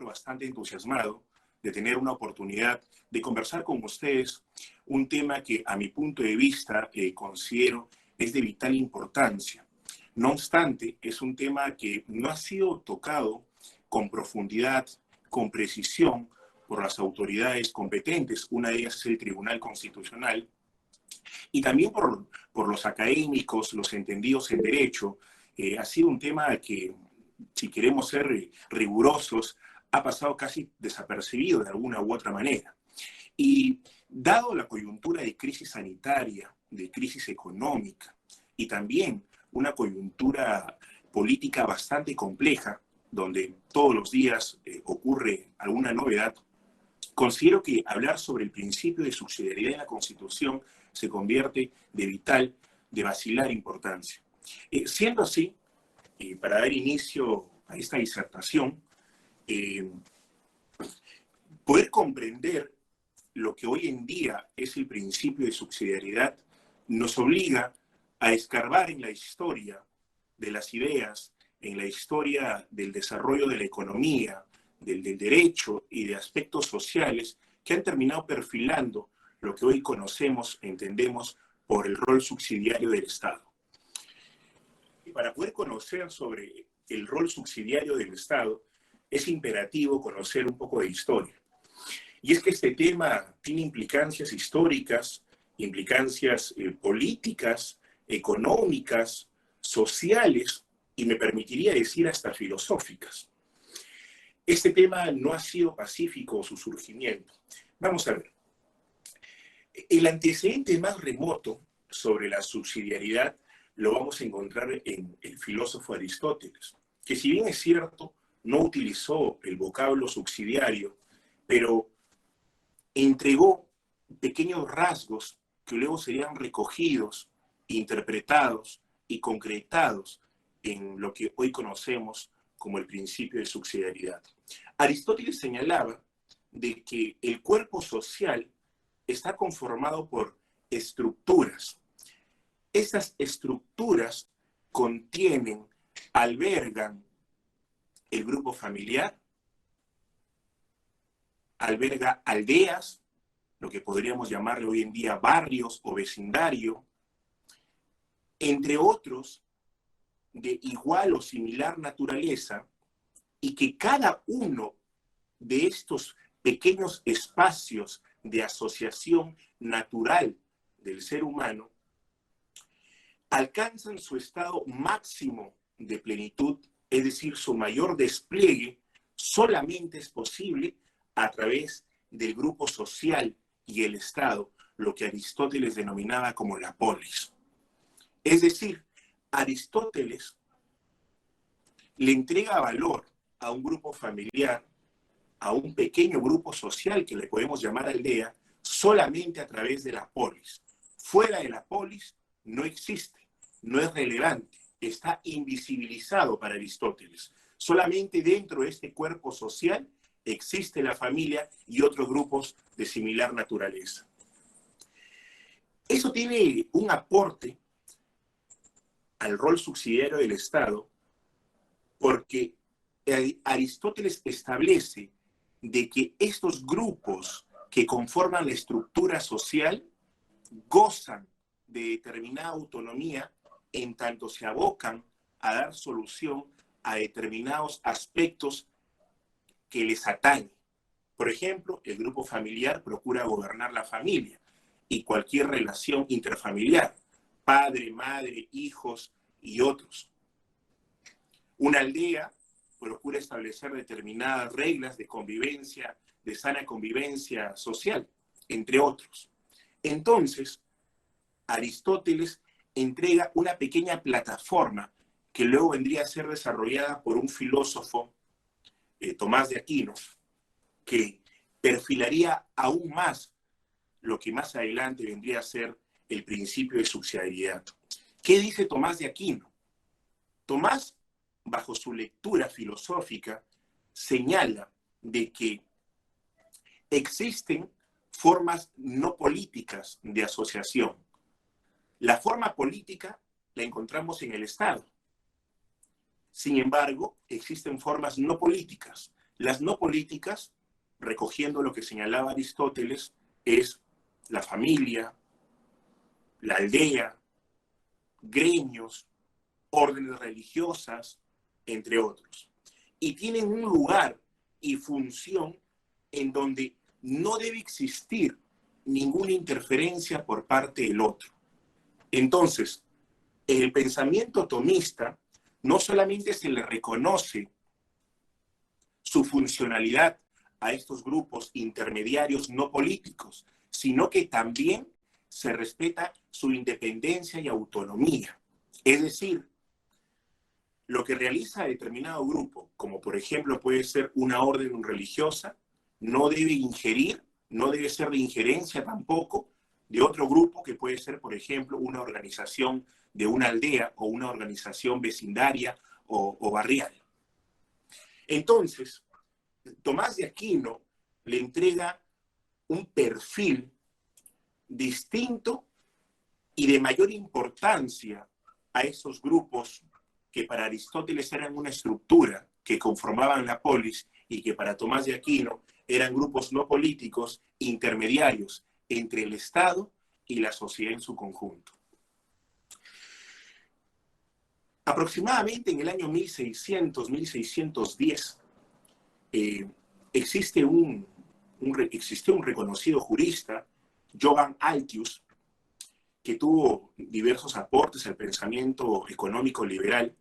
Bastante entusiasmado de tener una oportunidad de conversar con ustedes un tema que a mi punto de vista considero es de vital importancia. No obstante, es un tema que no ha sido tocado con profundidad, con precisión por las autoridades competentes. Una de ellas es el Tribunal Constitucional y también por los académicos, los entendidos en derecho. Ha sido un tema que, si queremos ser rigurosos, ha pasado casi desapercibido de alguna u otra manera. Y dado la coyuntura de crisis sanitaria, de crisis económica y también una coyuntura política bastante compleja, donde todos los días ocurre alguna novedad, considero que hablar sobre el principio de subsidiariedad en la Constitución se convierte de vital, de vacilar importancia. Siendo así, para dar inicio a esta disertación, poder comprender lo que hoy en día es el principio de subsidiariedad nos obliga a escarbar en la historia de las ideas, en la historia del desarrollo de la economía, del derecho y de aspectos sociales que han terminado perfilando lo que hoy conocemos, entendemos por el rol subsidiario del Estado. Y para poder conocer sobre el rol subsidiario del Estado, es imperativo conocer un poco de historia. Y es que este tema tiene implicancias históricas, implicancias políticas, económicas, sociales, y me permitiría decir hasta filosóficas. Este tema no ha sido pacífico su surgimiento. Vamos a ver. El antecedente más remoto sobre la subsidiariedad lo vamos a encontrar en el filósofo Aristóteles, que si bien es cierto, no utilizó el vocablo subsidiario, pero entregó pequeños rasgos que luego serían recogidos, interpretados y concretados en lo que hoy conocemos como el principio de subsidiariedad. Aristóteles señalaba de que el cuerpo social está conformado por estructuras. Estas estructuras contienen, albergan el grupo familiar, alberga aldeas, lo que podríamos llamarle hoy en día barrios o vecindario, entre otros de igual o similar naturaleza, y que cada uno de estos pequeños espacios de asociación natural del ser humano alcanzan su estado máximo de plenitud, es decir, su mayor despliegue, solamente es posible a través del grupo social y el Estado, lo que Aristóteles denominaba como la polis. Es decir, Aristóteles le entrega valor a un grupo familiar, a un pequeño grupo social que le podemos llamar aldea, solamente a través de la polis. Fuera de la polis no existe, no es relevante, está invisibilizado para Aristóteles. Solamente dentro de este cuerpo social existe la familia y otros grupos de similar naturaleza. Eso tiene un aporte al rol subsidiario del Estado porque Aristóteles establece de que estos grupos que conforman la estructura social gozan de determinada autonomía en tanto se abocan a dar solución a determinados aspectos que les atañen. Por ejemplo, el grupo familiar procura gobernar la familia y cualquier relación interfamiliar, padre, madre, hijos y otros. Una aldea procura establecer determinadas reglas de convivencia, de sana convivencia social, entre otros. Entonces, Aristóteles entrega una pequeña plataforma que luego vendría a ser desarrollada por un filósofo, Tomás de Aquino, que perfilaría aún más lo que más adelante vendría a ser el principio de subsidiariedad. ¿Qué dice Tomás de Aquino? Tomás, bajo su lectura filosófica, señala de que existen formas no políticas de asociación. La forma política la encontramos en el Estado. Sin embargo, existen formas no políticas. Las no políticas, recogiendo lo que señalaba Aristóteles, es la familia, la aldea, gremios, órdenes religiosas, entre otros. Y tienen un lugar y función en donde no debe existir ninguna interferencia por parte del otro. Entonces, el pensamiento tomista no solamente se le reconoce su funcionalidad a estos grupos intermediarios no políticos, sino que también se respeta su independencia y autonomía. Es decir, lo que realiza determinado grupo, como por ejemplo puede ser una orden religiosa, no debe ingerir, no debe ser de injerencia tampoco de otro grupo que puede ser, por ejemplo, una organización de una aldea o una organización vecindaria o barrial. Entonces, Tomás de Aquino le entrega un perfil distinto y de mayor importancia a esos grupos que para Aristóteles eran una estructura que conformaban la polis y que para Tomás de Aquino eran grupos no políticos intermediarios entre el Estado y la sociedad en su conjunto. Aproximadamente en el año 1600-1610 existió un reconocido jurista, Johann Altius, que tuvo diversos aportes al pensamiento económico liberal,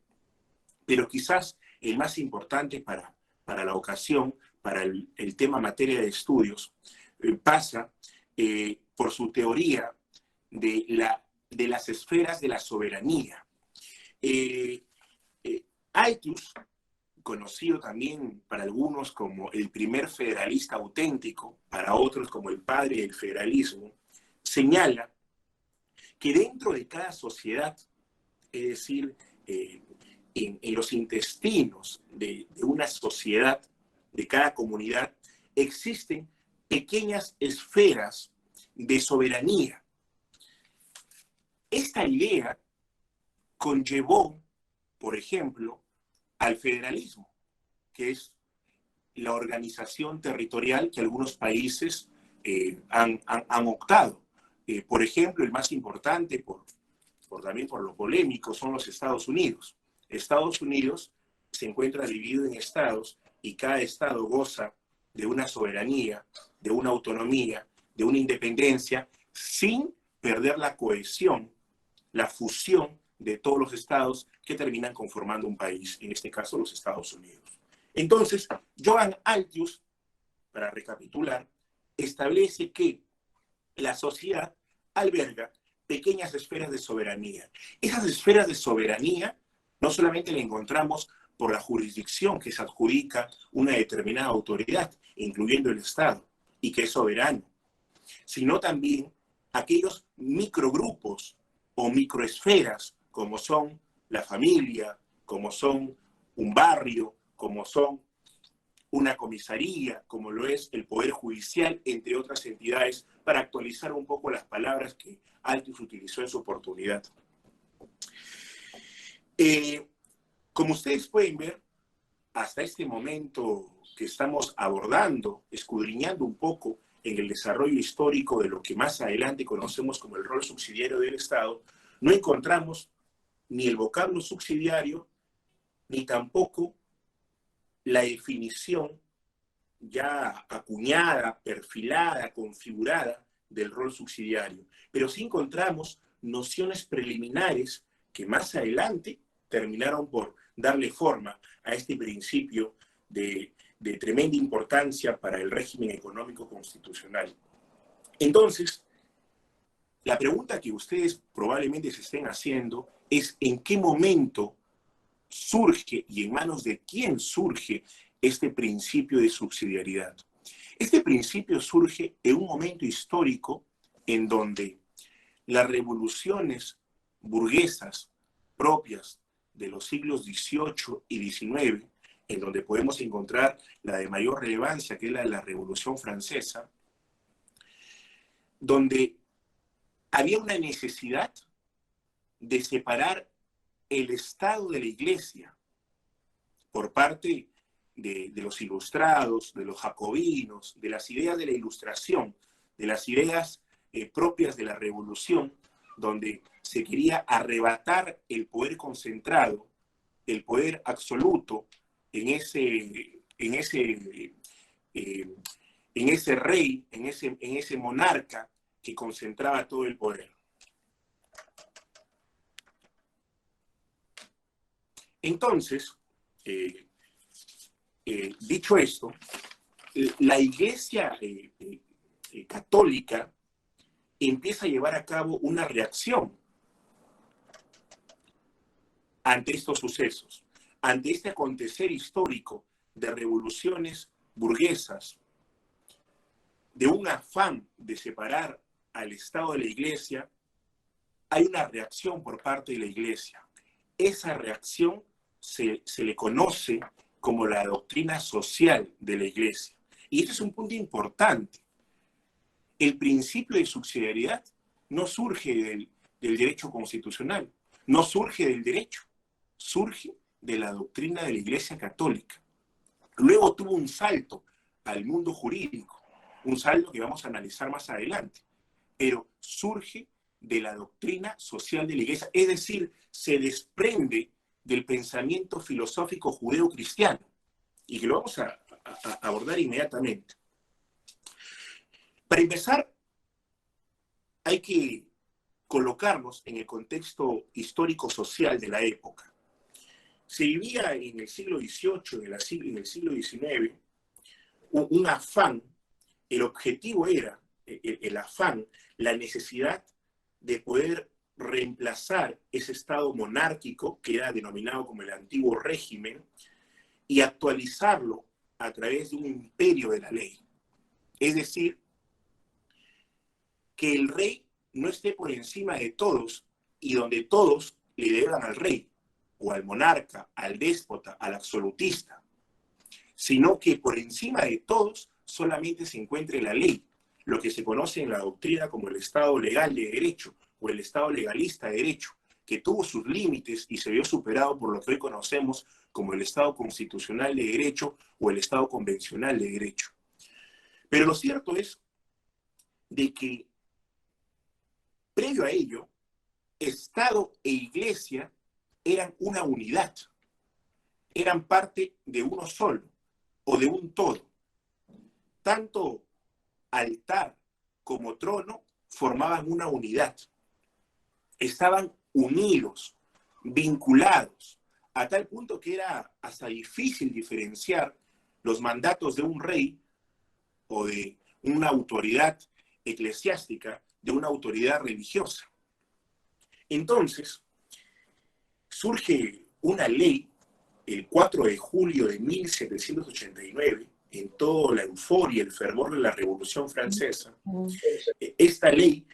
pero quizás el más importante para la ocasión, para el tema materia de estudios, pasa por su teoría de las esferas de la soberanía. Altius, conocido también para algunos como el primer federalista auténtico, para otros como el padre del federalismo, señala que dentro de cada sociedad, es decir, en los intestinos de una sociedad, de cada comunidad, existen pequeñas esferas de soberanía. Esta idea conllevó, por ejemplo, al federalismo, que es la organización territorial que algunos países han optado. Por ejemplo, el más importante, también por lo polémico, son los Estados Unidos. Estados Unidos se encuentra dividido en estados y cada estado goza de una soberanía, de una autonomía, de una independencia, sin perder la cohesión, la fusión de todos los estados que terminan conformando un país, en este caso los Estados Unidos. Entonces, Johann Altius, para recapitular, establece que la sociedad alberga pequeñas esferas de soberanía. Esas esferas de soberanía no solamente la encontramos por la jurisdicción que se adjudica una determinada autoridad, incluyendo el Estado, y que es soberano, sino también aquellos microgrupos o microesferas, como son la familia, como son un barrio, como son una comisaría, como lo es el Poder Judicial, entre otras entidades, para actualizar un poco las palabras que Altius utilizó en su oportunidad. Como ustedes pueden ver, hasta este momento que estamos abordando, escudriñando un poco en el desarrollo histórico de lo que más adelante conocemos como el rol subsidiario del Estado, no encontramos ni el vocablo subsidiario, ni tampoco la definición ya acuñada, perfilada, configurada del rol subsidiario. Pero sí encontramos nociones preliminares que más adelante terminaron por darle forma a este principio de de tremenda importancia para el régimen económico constitucional. Entonces, la pregunta que ustedes probablemente se estén haciendo es en qué momento surge y en manos de quién surge este principio de subsidiariedad. Este principio surge en un momento histórico en donde las revoluciones burguesas propias de los siglos XVIII y XIX, en donde podemos encontrar la de mayor relevancia, que es la de la Revolución Francesa, donde había una necesidad de separar el Estado de la Iglesia por parte de los ilustrados, de los jacobinos, de las ideas de la Ilustración, de las ideas propias de la Revolución, donde se quería arrebatar el poder concentrado, el poder absoluto en ese rey, en ese monarca que concentraba todo el poder. Entonces, dicho esto, la Iglesia católica empieza a llevar a cabo una reacción ante estos sucesos, ante este acontecer histórico de revoluciones burguesas, de un afán de separar al Estado de la Iglesia. Hay una reacción por parte de la Iglesia. Esa reacción se le conoce como la doctrina social de la Iglesia. Y este es un punto importante. El principio de subsidiariedad no surge del derecho constitucional, no surge del derecho, surge de la doctrina de la Iglesia Católica. Luego tuvo un salto al mundo jurídico, un salto que vamos a analizar más adelante, pero surge de la doctrina social de la Iglesia, es decir, se desprende del pensamiento filosófico judeo-cristiano, y que lo vamos a abordar inmediatamente. Para empezar, hay que colocarnos en el contexto histórico-social de la época. Se vivía en el siglo XVIII, en el siglo XIX, un afán. El objetivo era el afán, la necesidad de poder reemplazar ese estado monárquico que era denominado como el antiguo régimen y actualizarlo a través de un imperio de la ley. Es decir, que el rey no esté por encima de todos y donde todos le deban al rey o al monarca, al déspota, al absolutista, sino que por encima de todos solamente se encuentre la ley, lo que se conoce en la doctrina como el Estado legal de derecho o el Estado legalista de derecho, que tuvo sus límites y se vio superado por lo que hoy conocemos como el Estado constitucional de derecho o el Estado convencional de derecho. Pero lo cierto es de que previo a ello, Estado e Iglesia eran una unidad, eran parte de uno solo o de un todo. Tanto altar como trono formaban una unidad. Estaban unidos, vinculados, a tal punto que era hasta difícil diferenciar los mandatos de un rey o de una autoridad eclesiástica de una autoridad religiosa. Entonces, surge una ley el 4 de julio de 1789, en toda la euforia y el fervor de la Revolución Francesa. Esta ley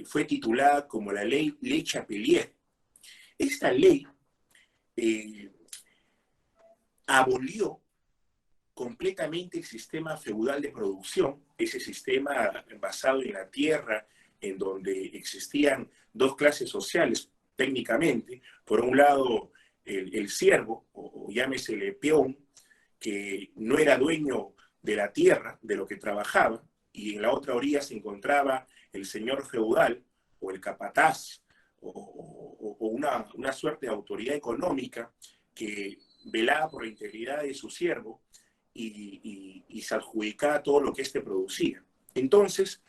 fue titulada como la ley Chapelier. Esta ley abolió completamente el sistema feudal de producción, ese sistema basado en la tierra, en donde existían dos clases sociales técnicamente. Por un lado, el siervo, o llámesele peón, que no era dueño de la tierra, de lo que trabajaba, y en la otra orilla se encontraba el señor feudal, o el capataz, o una suerte de autoridad económica que velaba por la integridad de su siervo y se adjudicaba todo lo que éste producía. Entonces,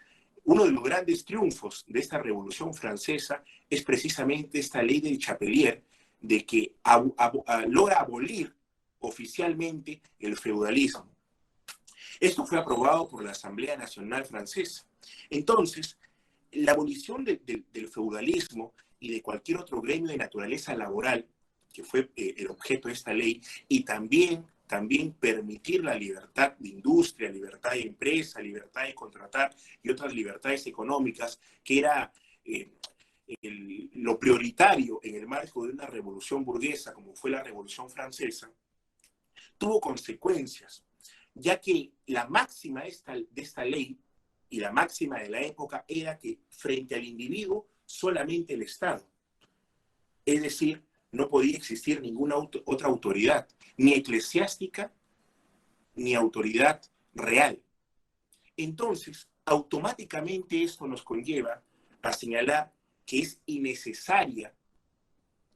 uno de los grandes triunfos de esta Revolución Francesa es precisamente esta ley del Chapelier, de que logra abolir oficialmente el feudalismo. Esto fue aprobado por la Asamblea Nacional Francesa. Entonces, la abolición del feudalismo y de cualquier otro gremio de naturaleza laboral, que fue el objeto de esta ley, y también permitir la libertad de industria, libertad de empresa, libertad de contratar y otras libertades económicas, que era lo prioritario en el marco de una revolución burguesa como fue la Revolución Francesa, tuvo consecuencias, ya que la máxima de esta ley y la máxima de la época era que frente al individuo solamente el Estado. Es decir, no podía existir ninguna otra autoridad, ni eclesiástica, ni autoridad real. Entonces, automáticamente esto nos conlleva a señalar que es innecesaria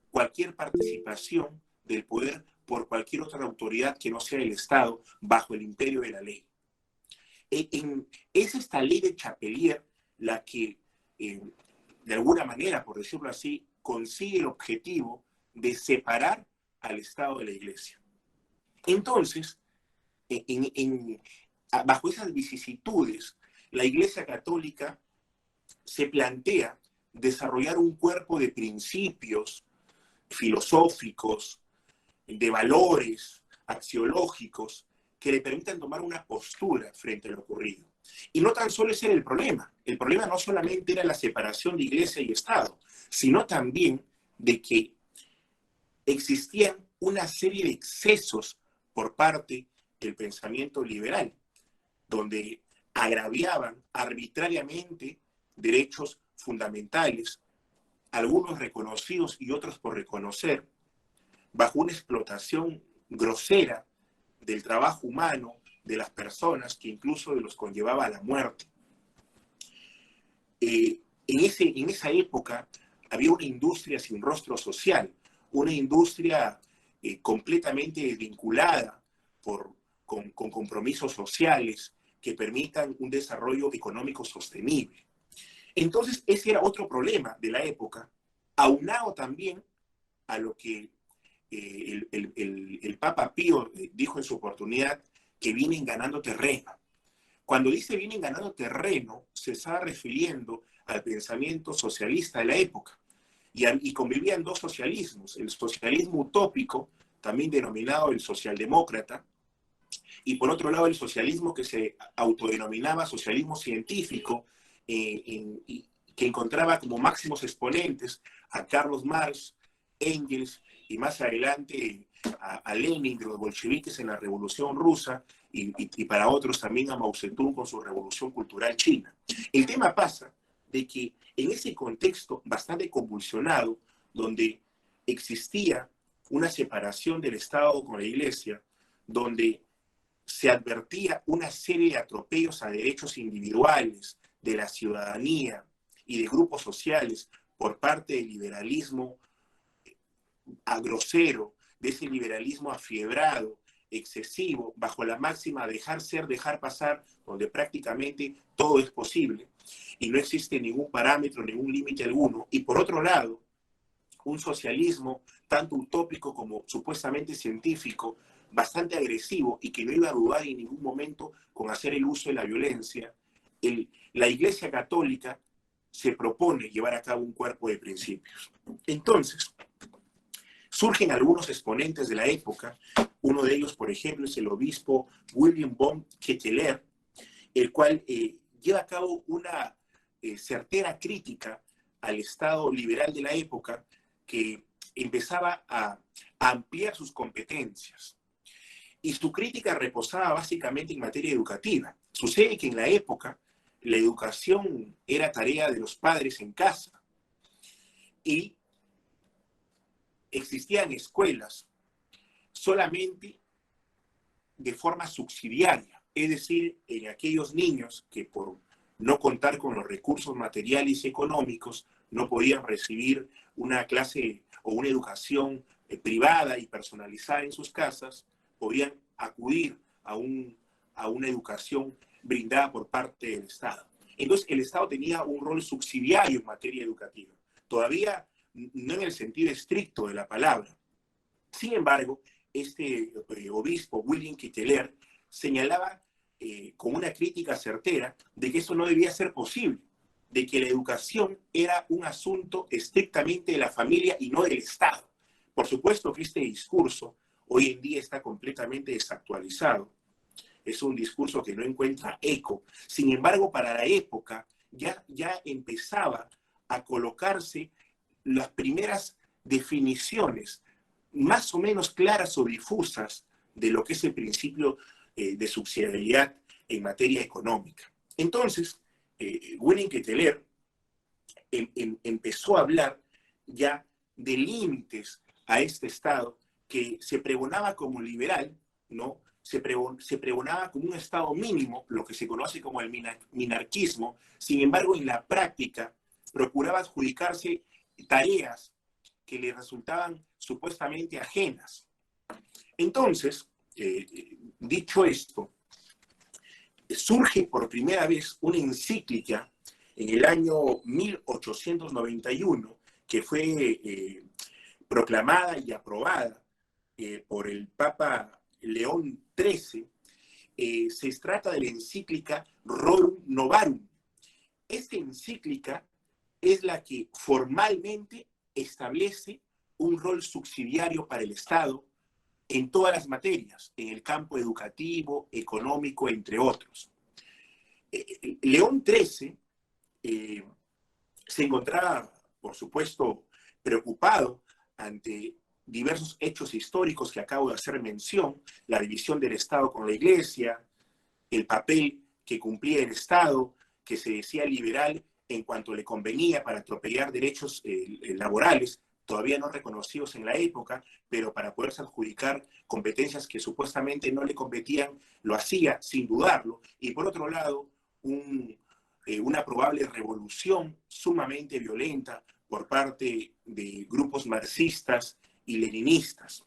cualquier participación del poder por cualquier otra autoridad que no sea el Estado bajo el imperio de la ley. Es esta ley de Chapelier la que, de alguna manera, por decirlo así, consigue el objetivo de separar al Estado de la Iglesia. Entonces, bajo esas vicisitudes, la Iglesia Católica se plantea desarrollar un cuerpo de principios filosóficos, de valores axiológicos que le permitan tomar una postura frente a lo ocurrido. Y no tan solo ese era el problema no solamente era la separación de Iglesia y Estado, sino también de que existían una serie de excesos por parte del pensamiento liberal, donde agraviaban arbitrariamente derechos fundamentales, algunos reconocidos y otros por reconocer, bajo una explotación grosera del trabajo humano de las personas, que incluso los conllevaba a la muerte. En esa época había una industria sin rostro social, una industria completamente desvinculada con compromisos sociales que permitan un desarrollo económico sostenible. Entonces, ese era otro problema de la época, aunado también a lo que el Papa Pío dijo en su oportunidad, que vienen ganando terreno. Cuando dice vienen ganando terreno, se está refiriendo al pensamiento socialista de la época. Y convivían dos socialismos, el socialismo utópico, también denominado el socialdemócrata, y por otro lado el socialismo que se autodenominaba socialismo científico, que encontraba como máximos exponentes a Carlos Marx, Engels y más adelante a Lenin de los bolcheviques en la Revolución Rusa y para otros también a Mao Zedong con su Revolución Cultural China. El tema pasa de que en ese contexto bastante convulsionado, donde existía una separación del Estado con la Iglesia, donde se advertía una serie de atropellos a derechos individuales de la ciudadanía y de grupos sociales por parte del liberalismo grosero, de ese liberalismo afiebrado, excesivo, bajo la máxima dejar ser, dejar pasar, donde prácticamente todo es posible y no existe ningún parámetro, ningún límite alguno. Y por otro lado, un socialismo tanto utópico como supuestamente científico, bastante agresivo y que no iba a dudar en ningún momento con hacer el uso de la violencia. La Iglesia Católica se propone llevar a cabo un cuerpo de principios. Entonces, surgen algunos exponentes de la época. Uno de ellos, por ejemplo, es el obispo William von Ketteler, el cual lleva a cabo una certera crítica al Estado liberal de la época, que empezaba a ampliar sus competencias. Y su crítica reposaba básicamente en materia educativa. Sucede que en la época la educación era tarea de los padres en casa y existían escuelas solamente de forma subsidiaria, es decir, en aquellos niños que por no contar con los recursos materiales y económicos no podían recibir una clase o una educación privada y personalizada en sus casas, podían acudir a una educación brindada por parte del Estado. Entonces, el Estado tenía un rol subsidiario en materia educativa, todavía no en el sentido estricto de la palabra. Sin embargo, este obispo, William Quiteler, señalaba con una crítica certera de que eso no debía ser posible, de que la educación era un asunto estrictamente de la familia y no del Estado. Por supuesto que este discurso hoy en día está completamente desactualizado. Es un discurso que no encuentra eco. Sin embargo, para la época ya empezaba a colocarse las primeras definiciones más o menos claras o difusas de lo que es el principio de subsidiariedad en materia económica. Entonces, William Quiteler empezó a hablar ya de límites a este Estado que se pregonaba como liberal, ¿no? Se pregonaba como un Estado mínimo, lo que se conoce como el minarquismo. Sin embargo, en la práctica procuraba adjudicarse tareas que le resultaban supuestamente ajenas. Entonces, dicho esto, surge por primera vez una encíclica en el año 1891 que fue proclamada y aprobada por el Papa León XIII. Se trata de la encíclica Rerum Novarum. Esta encíclica es la que formalmente establece un rol subsidiario para el Estado en todas las materias, en el campo educativo, económico, entre otros. León XIII se encontraba, por supuesto, preocupado ante diversos hechos históricos que acabo de hacer mención, la división del Estado con la Iglesia, el papel que cumplía el Estado, que se decía liberal en cuanto le convenía para atropellar derechos laborales, todavía no reconocidos en la época, pero para poderse adjudicar competencias que supuestamente no le competían, lo hacía sin dudarlo. Y por otro lado, una probable revolución sumamente violenta por parte de grupos marxistas y leninistas.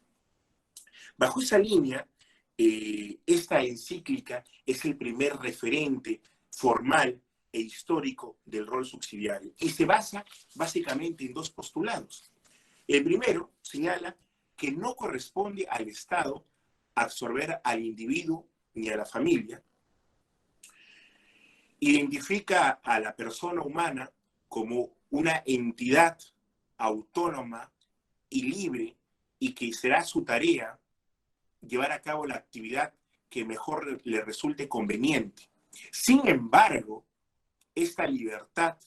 Bajo esa línea, esta encíclica es el primer referente formal e histórico del rol subsidiario y se basa básicamente en dos postulados. El primero señala que no corresponde al Estado absorber al individuo ni a la familia. Identifica a la persona humana como una entidad autónoma y libre y que será su tarea llevar a cabo la actividad que mejor le resulte conveniente. Sin embargo, esta libertad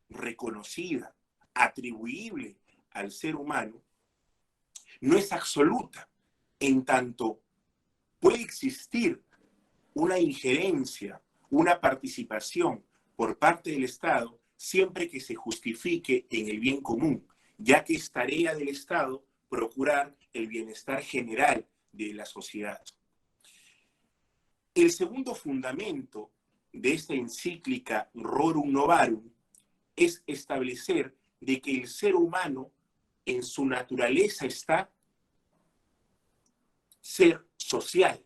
reconocida, atribuible al ser humano, no es absoluta, en tanto puede existir una injerencia, una participación por parte del Estado siempre que se justifique en el bien común, ya que es tarea del Estado procurar el bienestar general de la sociedad. El segundo fundamento de esta encíclica Rerum Novarum es establecer de que el ser humano en su naturaleza está ser social.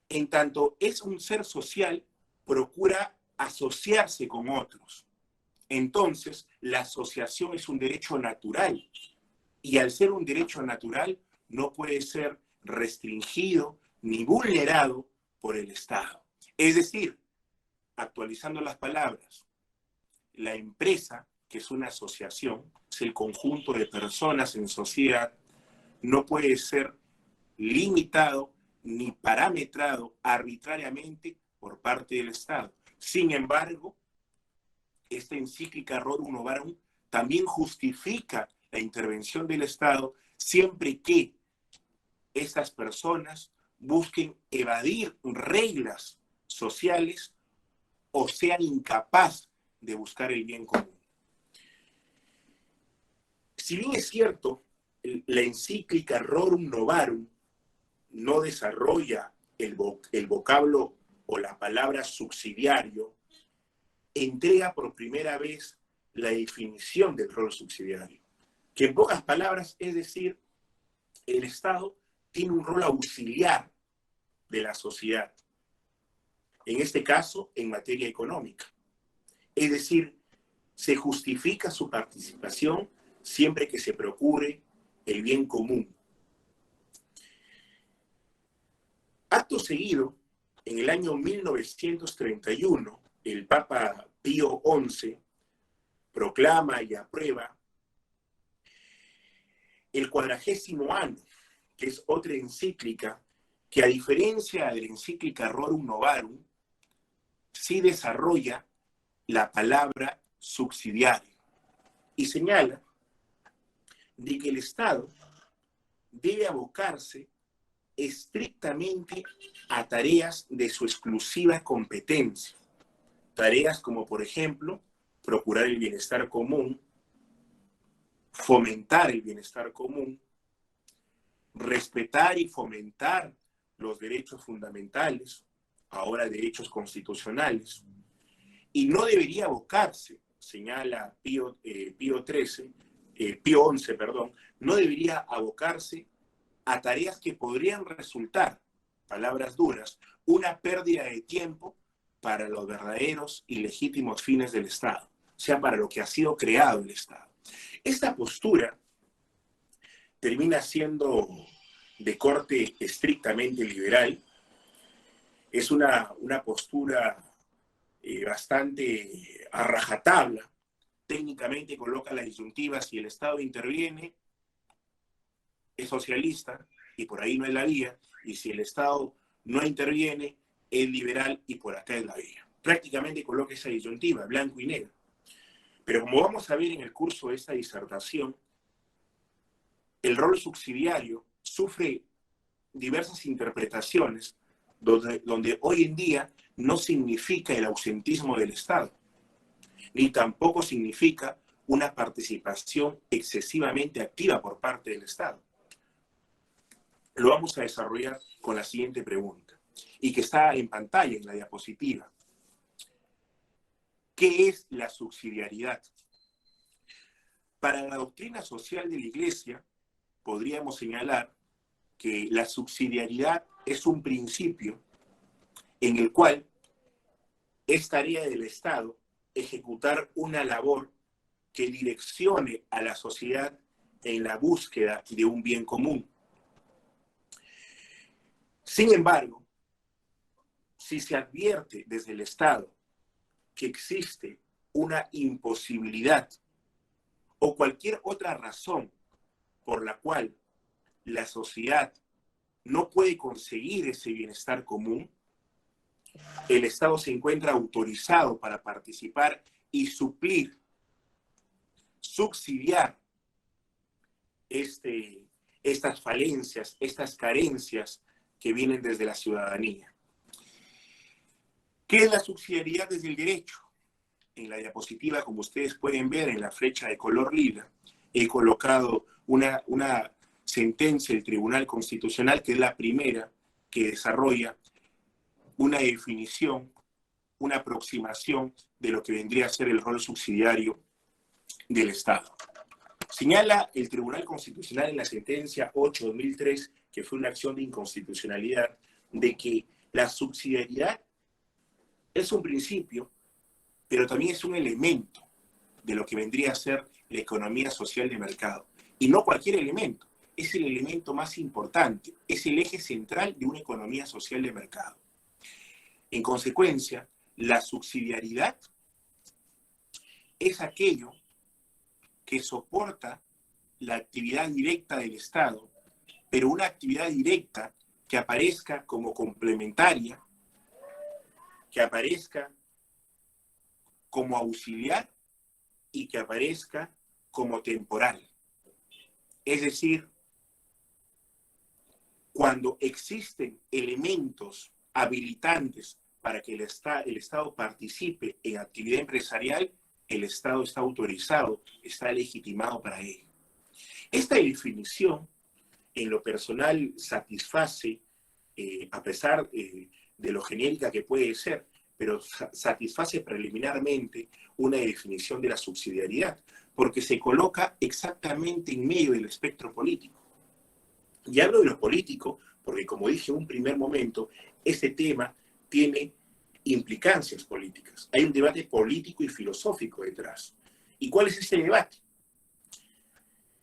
En tanto es un ser social, procura asociarse con otros. Entonces, la asociación es un derecho natural y al ser un derecho natural no puede ser restringido ni vulnerado por el Estado. Es decir, actualizando las palabras, la empresa, que es una asociación, es el conjunto de personas en sociedad, no puede ser limitado ni parametrado arbitrariamente por parte del Estado. Sin embargo, esta encíclica Rerum Novarum también justifica la intervención del Estado siempre que estas personas busquen evadir reglas sociales o sean incapaces de buscar el bien común. Si bien es cierto, la encíclica Rerum Novarum no desarrolla el vocablo o la palabra subsidiario, entrega por primera vez la definición del rol subsidiario, que en pocas palabras es decir, el Estado tiene un rol auxiliar de la sociedad, en este caso en materia económica. Es decir, se justifica su participación siempre que se procure el bien común. Acto seguido, en el año 1931, el Papa Pío XI proclama y aprueba el 40º Anno, que es otra encíclica que, a diferencia de la encíclica Rerum Novarum, sí desarrolla la palabra subsidiario y señala de que el Estado debe abocarse estrictamente a tareas de su exclusiva competencia. Tareas como, por ejemplo, procurar el bienestar común, fomentar el bienestar común, respetar y fomentar los derechos fundamentales, ahora derechos constitucionales, y no debería abocarse, señala Pío XI, perdón, no debería abocarse a tareas que podrían resultar, palabras duras, una pérdida de tiempo para los verdaderos y legítimos fines del Estado, o sea, para lo que ha sido creado el Estado. Esta postura termina siendo de corte estrictamente liberal. Es una postura bastante a rajatabla. Técnicamente coloca la disyuntiva: si el Estado interviene, es socialista y por ahí no es la vía, y si el Estado no interviene, es liberal y por acá es la vía. Prácticamente coloca esa disyuntiva, blanco y negro. Pero como vamos a ver en el curso de esta disertación, el rol subsidiario sufre diversas interpretaciones donde hoy en día no significa el ausentismo del Estado, ni tampoco significa una participación excesivamente activa por parte del Estado. Lo vamos a desarrollar con la siguiente pregunta, y que está en pantalla en la diapositiva. ¿Qué es la subsidiariedad? Para la doctrina social de la Iglesia, podríamos señalar que la subsidiariedad es un principio en el cual es tarea del Estado ejecutar una labor que direccione a la sociedad en la búsqueda de un bien común. Sin embargo, si se advierte desde el Estado que existe una imposibilidad o cualquier otra razón por la cual la sociedad no puede conseguir ese bienestar común, el Estado se encuentra autorizado para participar y suplir, subsidiar estas falencias, estas carencias que vienen desde la ciudadanía. ¿Qué es la subsidiariedad desde el derecho? En la diapositiva, como ustedes pueden ver en la flecha de color lila, he colocado una sentencia del Tribunal Constitucional, que es la primera que desarrolla una definición, una aproximación de lo que vendría a ser el rol subsidiario del Estado. Señala el Tribunal Constitucional en la sentencia 8/2003, que fue una acción de inconstitucionalidad, de que la subsidiariedad es un principio, pero también es un elemento de lo que vendría a ser la economía social de mercado. Y no cualquier elemento, es el elemento más importante, es el eje central de una economía social de mercado. En consecuencia, la subsidiariedad es aquello que soporta la actividad directa del Estado, pero una actividad directa que aparezca como complementaria, que aparezca como auxiliar y que aparezca como temporal. Es decir, cuando existen elementos habilitantes para que el Estado participe en actividad empresarial, el Estado está autorizado, está legitimado para ello. Esta definición, en lo personal, satisface, a pesar de lo genérica que puede ser, pero satisface preliminarmente una definición de la subsidiariedad, porque se coloca exactamente en medio del espectro político. Y hablo de lo político porque, como dije en un primer momento, este tema tiene implicancias políticas. Hay un debate político y filosófico detrás. ¿Y cuál es ese debate?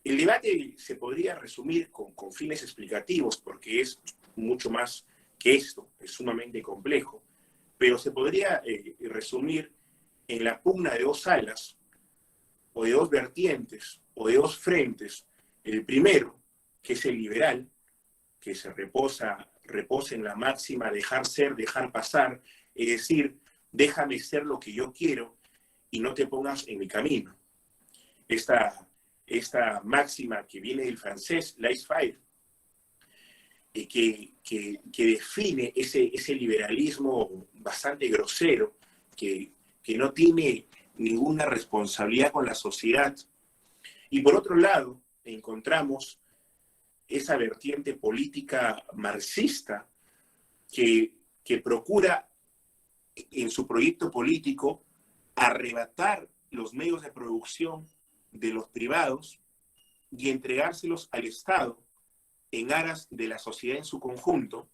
El debate se podría resumir con fines explicativos, porque es mucho más que esto es sumamente complejo, pero se podría resumir en la pugna de dos alas, o de dos vertientes, o de dos frentes. El primero, que es el liberal, que se reposa en la máxima dejar ser, dejar pasar, es decir, déjame ser lo que yo quiero y no te pongas en mi camino. Esta máxima que viene del francés, laissez-faire, que define ese liberalismo bastante grosero, que no tiene ninguna responsabilidad con la sociedad. Y por otro lado, encontramos esa vertiente política marxista que procura en su proyecto político arrebatar los medios de producción de los privados y entregárselos al Estado en aras de la sociedad en su conjunto.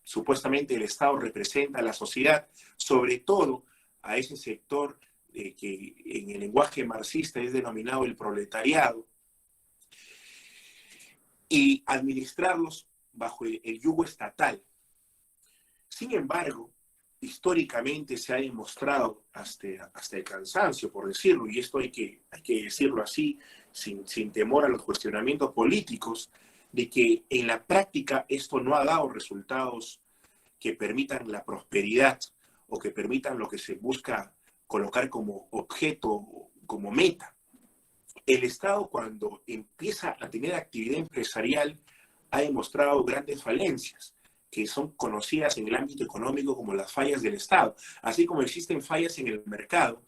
Supuestamente el Estado representa a la sociedad, sobre todo a ese sector que en el lenguaje marxista es denominado el proletariado, y administrarlos bajo el yugo estatal. Sin embargo, históricamente se ha demostrado hasta el cansancio, por decirlo, y esto hay que decirlo así, sin temor a los cuestionamientos políticos, de que en la práctica esto no ha dado resultados que permitan la prosperidad o que permitan lo que se busca colocar como objeto, como meta. El Estado, cuando empieza a tener actividad empresarial, ha demostrado grandes falencias, que son conocidas en el ámbito económico como las fallas del Estado, así como existen fallas en el mercado,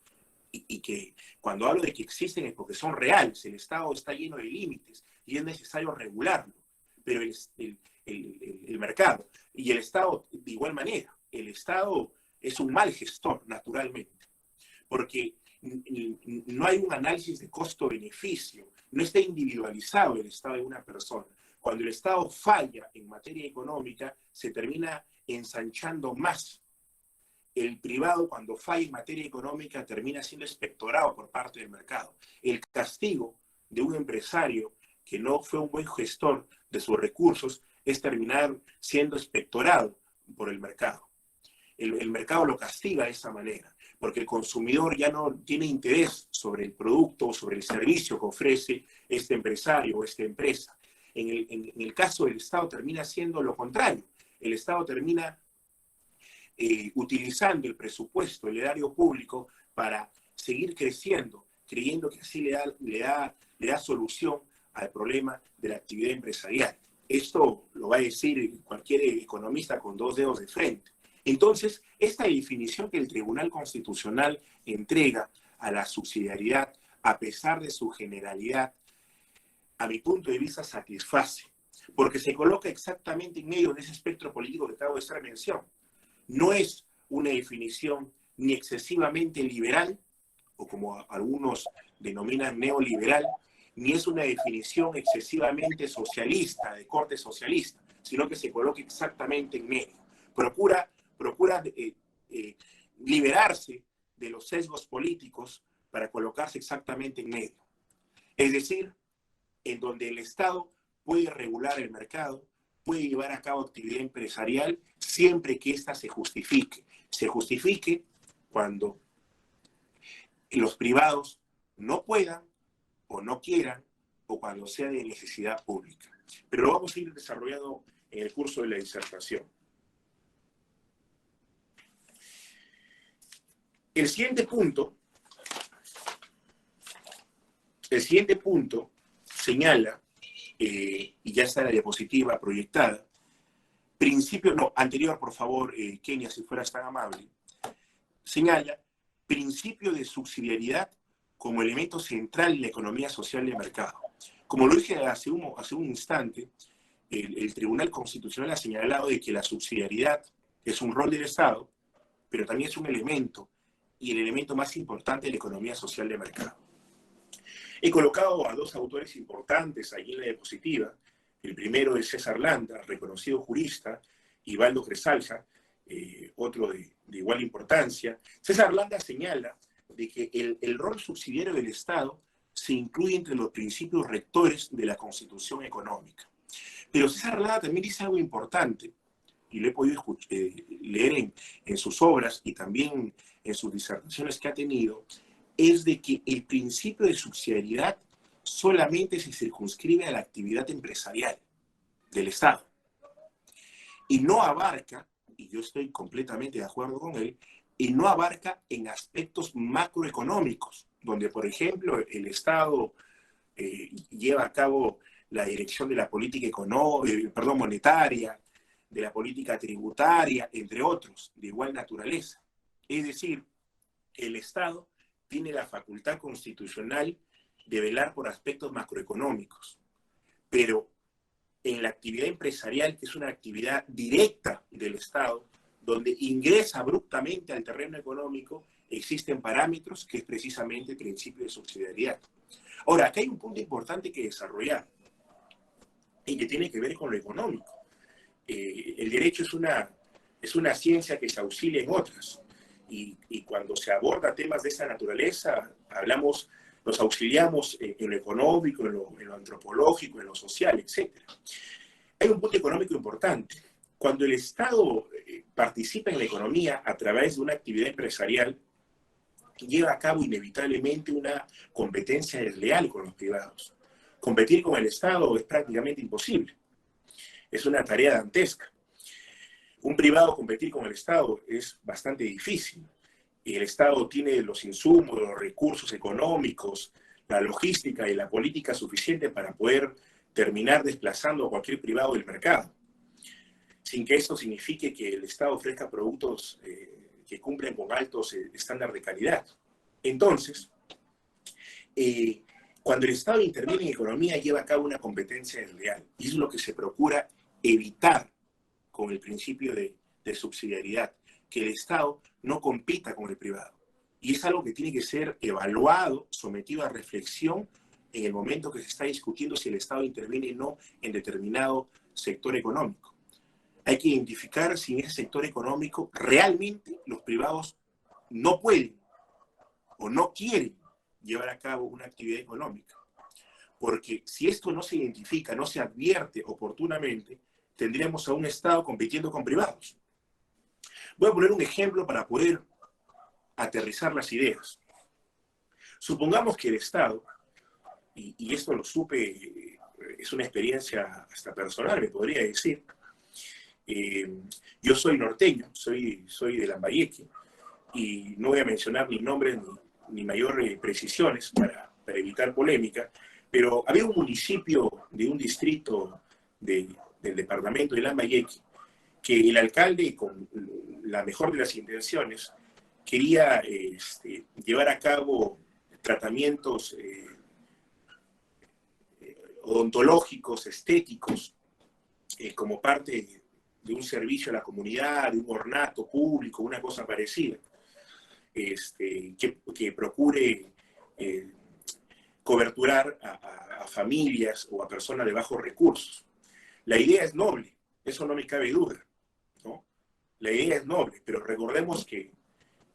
y que cuando hablo de que existen es porque son reales. El Estado está lleno de límites y es necesario regularlo, pero el mercado y el Estado de igual manera. El Estado es un mal gestor, naturalmente, porque no hay un análisis de costo-beneficio, no está individualizado el Estado de una persona. Cuando el Estado falla en materia económica, se termina ensanchando más. El privado, cuando falla en materia económica, termina siendo expectorado por parte del mercado. El castigo de un empresario que no fue un buen gestor de sus recursos es terminar siendo expectorado por el mercado. El mercado lo castiga de esa manera, porque el consumidor ya no tiene interés sobre el producto o sobre el servicio que ofrece este empresario o esta empresa. En el caso del Estado termina siendo lo contrario. El Estado termina utilizando el presupuesto, el erario público, para seguir creciendo, creyendo que así le da solución al problema de la actividad empresarial. Esto lo va a decir cualquier economista con dos dedos de frente. Entonces, esta definición que el Tribunal Constitucional entrega a la subsidiariedad, a pesar de su generalidad, a mi punto de vista satisface, porque se coloca exactamente en medio de ese espectro político que acabo de hacer mención. No es una definición ni excesivamente liberal, o como algunos denominan neoliberal, ni es una definición excesivamente socialista, de corte socialista, sino que se coloca exactamente en medio. Procura liberarse de los sesgos políticos para colocarse exactamente en medio. Es decir, en donde el Estado puede regular el mercado, puede llevar a cabo actividad empresarial siempre que ésta se justifique. Se justifique cuando los privados no puedan o no quieran, o cuando sea de necesidad pública. Pero lo vamos a ir desarrollando en el curso de la disertación. El siguiente punto señala, y ya está la diapositiva proyectada, anterior, por favor, Kenia, si fueras tan amable, señala principio de subsidiariedad como elemento central en la economía social de mercado. Como lo dije hace un instante, el Tribunal Constitucional ha señalado de que la subsidiariedad es un rol del Estado, pero también es un elemento, y el elemento más importante de la economía social de mercado. He colocado a dos autores importantes allí en la diapositiva. El primero es César Landa, reconocido jurista, y Waldo Cresalsa, otro de igual importancia. César Landa señala de que el rol subsidiario del Estado se incluye entre los principios rectores de la Constitución económica. Pero César Landa también dice algo importante, y lo he podido leer en sus obras y también en sus disertaciones que ha tenido, es de que el principio de subsidiariedad solamente se circunscribe a la actividad empresarial del Estado y no abarca, y yo estoy completamente de acuerdo con él, y no abarca en aspectos macroeconómicos, donde, por ejemplo, el Estado lleva a cabo la dirección de la política monetaria, de la política tributaria, entre otros, de igual naturaleza. Es decir, el Estado tiene la facultad constitucional de velar por aspectos macroeconómicos, pero en la actividad empresarial, que es una actividad directa del Estado, donde ingresa abruptamente al terreno económico, existen parámetros que es precisamente el principio de subsidiariedad. Ahora, acá hay un punto importante que desarrollar y que tiene que ver con lo económico. El derecho es una ciencia que se auxilia en otras. Y cuando se aborda temas de esa naturaleza, nos auxiliamos en lo económico, en lo antropológico, en lo social, etc. Hay un punto económico importante. Cuando el Estado participa en la economía a través de una actividad empresarial, lleva a cabo inevitablemente una competencia desleal con los privados. Competir con el Estado es prácticamente imposible. Es una tarea dantesca. Un privado competir con el Estado es bastante difícil. Y el Estado tiene los insumos, los recursos económicos, la logística y la política suficiente para poder terminar desplazando a cualquier privado del mercado, sin que esto signifique que el Estado ofrezca productos que cumplen con altos estándares de calidad. Entonces, cuando el Estado interviene en economía, lleva a cabo una competencia desleal. Y eso es lo que se procura evitar con el principio de subsidiariedad, que el Estado no compita con el privado. Y es algo que tiene que ser evaluado, sometido a reflexión en el momento que se está discutiendo si el Estado interviene o no en determinado sector económico. Hay que identificar si en ese sector económico realmente los privados no pueden o no quieren llevar a cabo una actividad económica. Porque si esto no se identifica, no se advierte oportunamente, tendríamos a un Estado compitiendo con privados. Voy a poner un ejemplo para poder aterrizar las ideas. Supongamos que el Estado, y esto lo supe, es una experiencia hasta personal, me podría decir, yo soy norteño, soy de Lambayeque, y no voy a mencionar ni nombres ni mayores precisiones para evitar polémica, pero había un municipio de un distrito del departamento de Lambayeque que el alcalde, con la mejor de las intenciones, quería llevar a cabo tratamientos odontológicos, estéticos, como parte de un servicio a la comunidad, de un ornato público, una cosa parecida, que procure coberturar a familias o a personas de bajos recursos. La idea es noble, eso no me cabe duda, ¿no? La idea es noble, pero recordemos que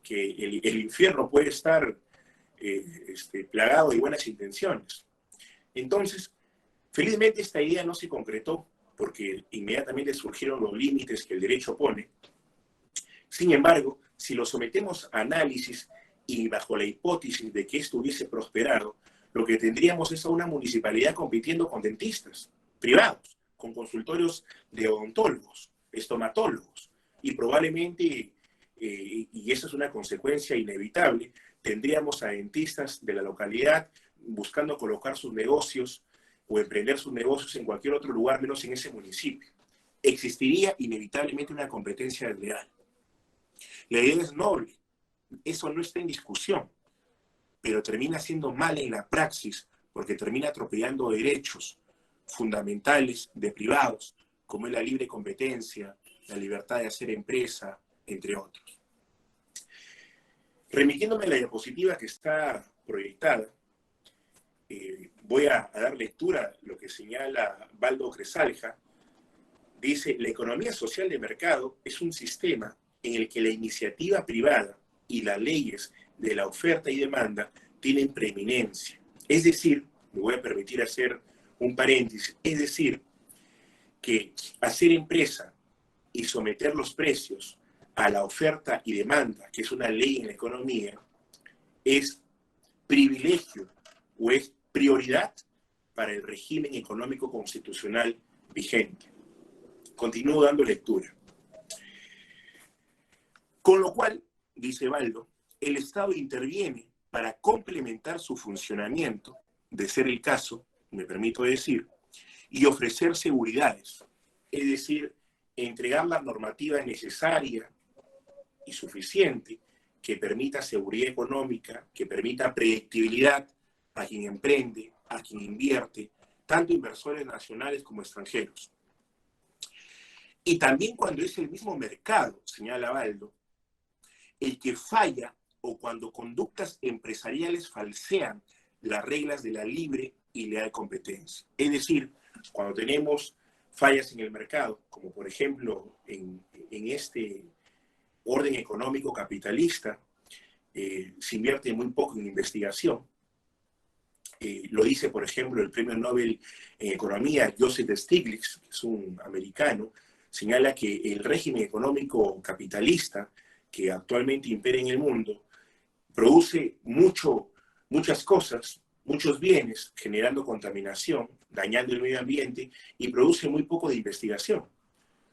el infierno puede estar plagado de buenas intenciones. Entonces, felizmente esta idea no se concretó porque inmediatamente surgieron los límites que el derecho pone. Sin embargo, si lo sometemos a análisis y bajo la hipótesis de que esto hubiese prosperado, lo que tendríamos es a una municipalidad compitiendo con dentistas privados, con consultorios de odontólogos, estomatólogos, y probablemente, y eso es una consecuencia inevitable, tendríamos a dentistas de la localidad buscando colocar sus negocios o emprender sus negocios en cualquier otro lugar menos en ese municipio. Existiría inevitablemente una competencia desleal. La idea es noble, eso no está en discusión, pero termina siendo mal en la praxis porque termina atropellando derechos fundamentales de privados, como es la libre competencia, la libertad de hacer empresa, entre otros. Remitiéndome a la diapositiva que está proyectada, voy a dar lectura a lo que señala Baldo Cresalja. Dice, la economía social de mercado es un sistema en el que la iniciativa privada y las leyes de la oferta y demanda tienen preeminencia. Es decir, me voy a permitir hacer un paréntesis, es decir, que hacer empresa y someter los precios a la oferta y demanda, que es una ley en la economía, es privilegio o es prioridad para el régimen económico constitucional vigente. Continúo dando lectura. Con lo cual, dice Baldo, el Estado interviene para complementar su funcionamiento, de ser el caso, me permito decir, y ofrecer seguridades, es decir, entregar la normativa necesaria y suficiente que permita seguridad económica, que permita predictibilidad a quien emprende, a quien invierte, tanto inversores nacionales como extranjeros. Y también cuando es el mismo mercado, señala Baldo, el que falla o cuando conductas empresariales falsean las reglas de la libre y leal competencia. Es decir, cuando tenemos fallas en el mercado, como por ejemplo en este orden económico capitalista, se invierte muy poco en investigación. Lo dice, por ejemplo, el premio Nobel en Economía, Joseph Stiglitz, que es un americano, señala que el régimen económico capitalista que actualmente impera en el mundo produce muchas cosas, muchos bienes, generando contaminación, dañando el medio ambiente, y produce muy poco de investigación.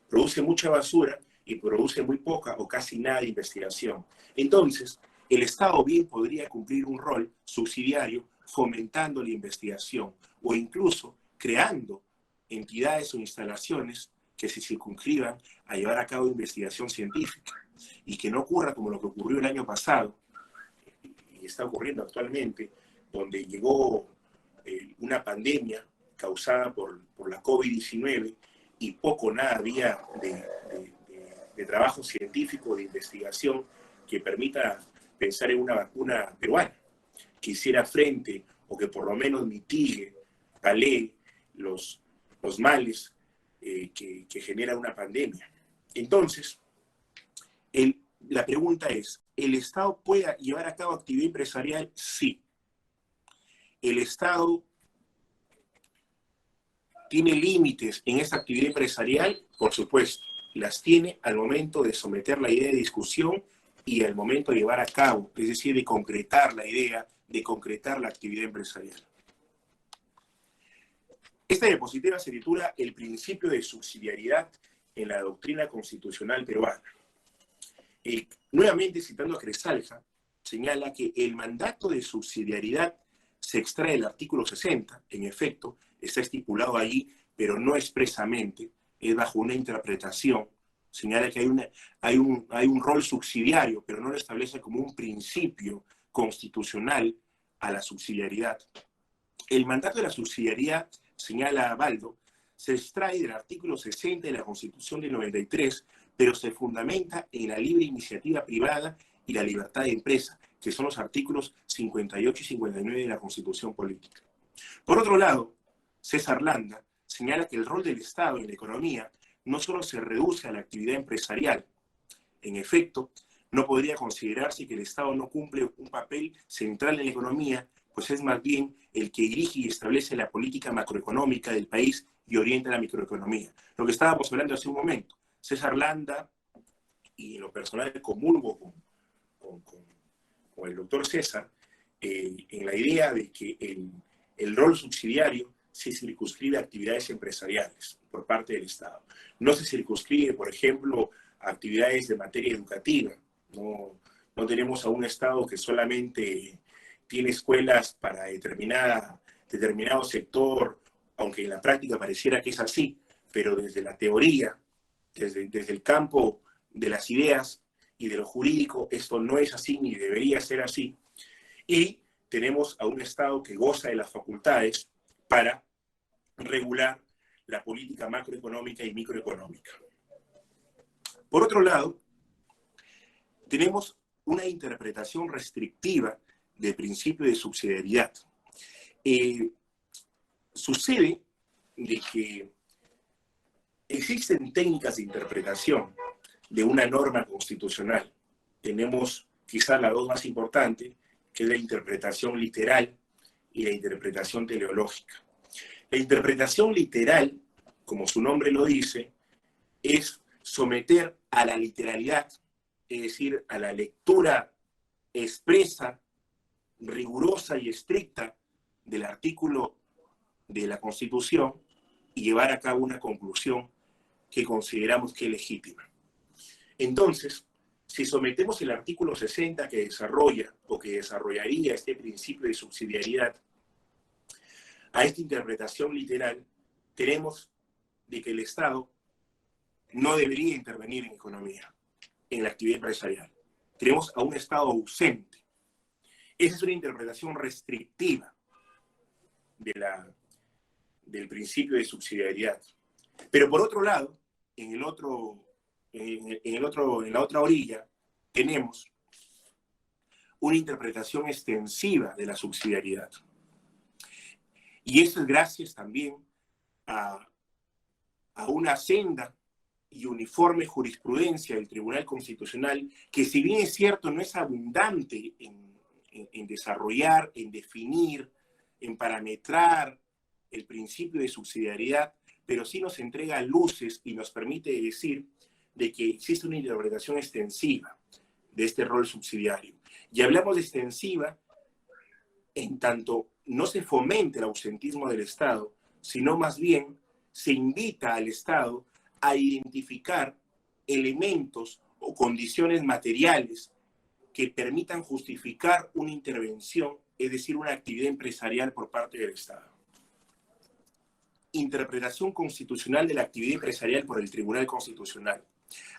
Produce mucha basura y produce muy poca o casi nada de investigación. Entonces, el Estado bien podría cumplir un rol subsidiario fomentando la investigación o incluso creando entidades o instalaciones que se circunscriban a llevar a cabo investigación científica y que no ocurra como lo que ocurrió el año pasado y está ocurriendo actualmente, donde llegó una pandemia causada por la COVID-19 y poco nada había de trabajo científico, de investigación que permita pensar en una vacuna peruana que hiciera frente o que por lo menos mitigue, palee los males que genera una pandemia. Entonces, la pregunta es, ¿el Estado puede llevar a cabo actividad empresarial? Sí. ¿El Estado tiene límites en esa actividad empresarial? Por supuesto, las tiene al momento de someter la idea de discusión y al momento de llevar a cabo, es decir, de concretar la idea, de concretar la actividad empresarial. Esta diapositiva se titula El principio de subsidiariedad en la doctrina constitucional peruana. Nuevamente, citando a Cresalja, señala que el mandato de subsidiariedad se extrae del artículo 60, en efecto, está estipulado allí, pero no expresamente, es bajo una interpretación. Señala que hay un rol subsidiario, pero no lo establece como un principio constitucional a la subsidiariedad. El mandato de la subsidiariedad, señala Baldo, se extrae del artículo 60 de la Constitución del 93, pero se fundamenta en la libre iniciativa privada y la libertad de empresa, que son los artículos 58 y 59 de la Constitución Política. Por otro lado, César Landa señala que el rol del Estado en la economía no solo se reduce a la actividad empresarial. En efecto, no podría considerarse que el Estado no cumple un papel central en la economía, pues es más bien el que dirige y establece la política macroeconómica del país y orienta la microeconomía. Lo que estábamos hablando hace un momento, César Landa, y en lo personal comulgo con el doctor César, en la idea de que el rol subsidiario se circunscribe a actividades empresariales por parte del Estado. No se circunscribe, por ejemplo, a actividades de materia educativa. No tenemos a un Estado que solamente tiene escuelas para determinado sector, aunque en la práctica pareciera que es así, pero desde la teoría, desde el campo de las ideas y de lo jurídico, esto no es así ni debería ser así. Y tenemos a un Estado que goza de las facultades para regular la política macroeconómica y microeconómica. Por otro lado, tenemos una interpretación restrictiva del principio de subsidiariedad. Sucede de que existen técnicas de interpretación de una norma constitucional. Tenemos quizás las dos más importantes, que es la interpretación literal y la interpretación teleológica. La interpretación literal, como su nombre lo dice, es someter a la literalidad, es decir, a la lectura expresa, rigurosa y estricta del artículo de la Constitución y llevar a cabo una conclusión que consideramos que es legítima. Entonces, si sometemos el artículo 60 que desarrolla o que desarrollaría este principio de subsidiariedad a esta interpretación literal, tenemos de que el Estado no debería intervenir en economía, en la actividad empresarial. Tenemos a un Estado ausente. Esa es una interpretación restrictiva del principio de subsidiariedad. Pero por otro lado, en la otra orilla, tenemos una interpretación extensiva de la subsidiariedad. Y eso es gracias también a una senda y uniforme jurisprudencia del Tribunal Constitucional, que si bien es cierto no es abundante en desarrollar, en definir, en parametrar el principio de subsidiariedad, pero sí nos entrega luces y nos permite decir de que existe una interpretación extensiva de este rol subsidiario. Y hablamos de extensiva en tanto no se fomente el ausentismo del Estado, sino más bien se invita al Estado a identificar elementos o condiciones materiales que permitan justificar una intervención, es decir, una actividad empresarial por parte del Estado. Interpretación constitucional de la actividad empresarial por el Tribunal Constitucional.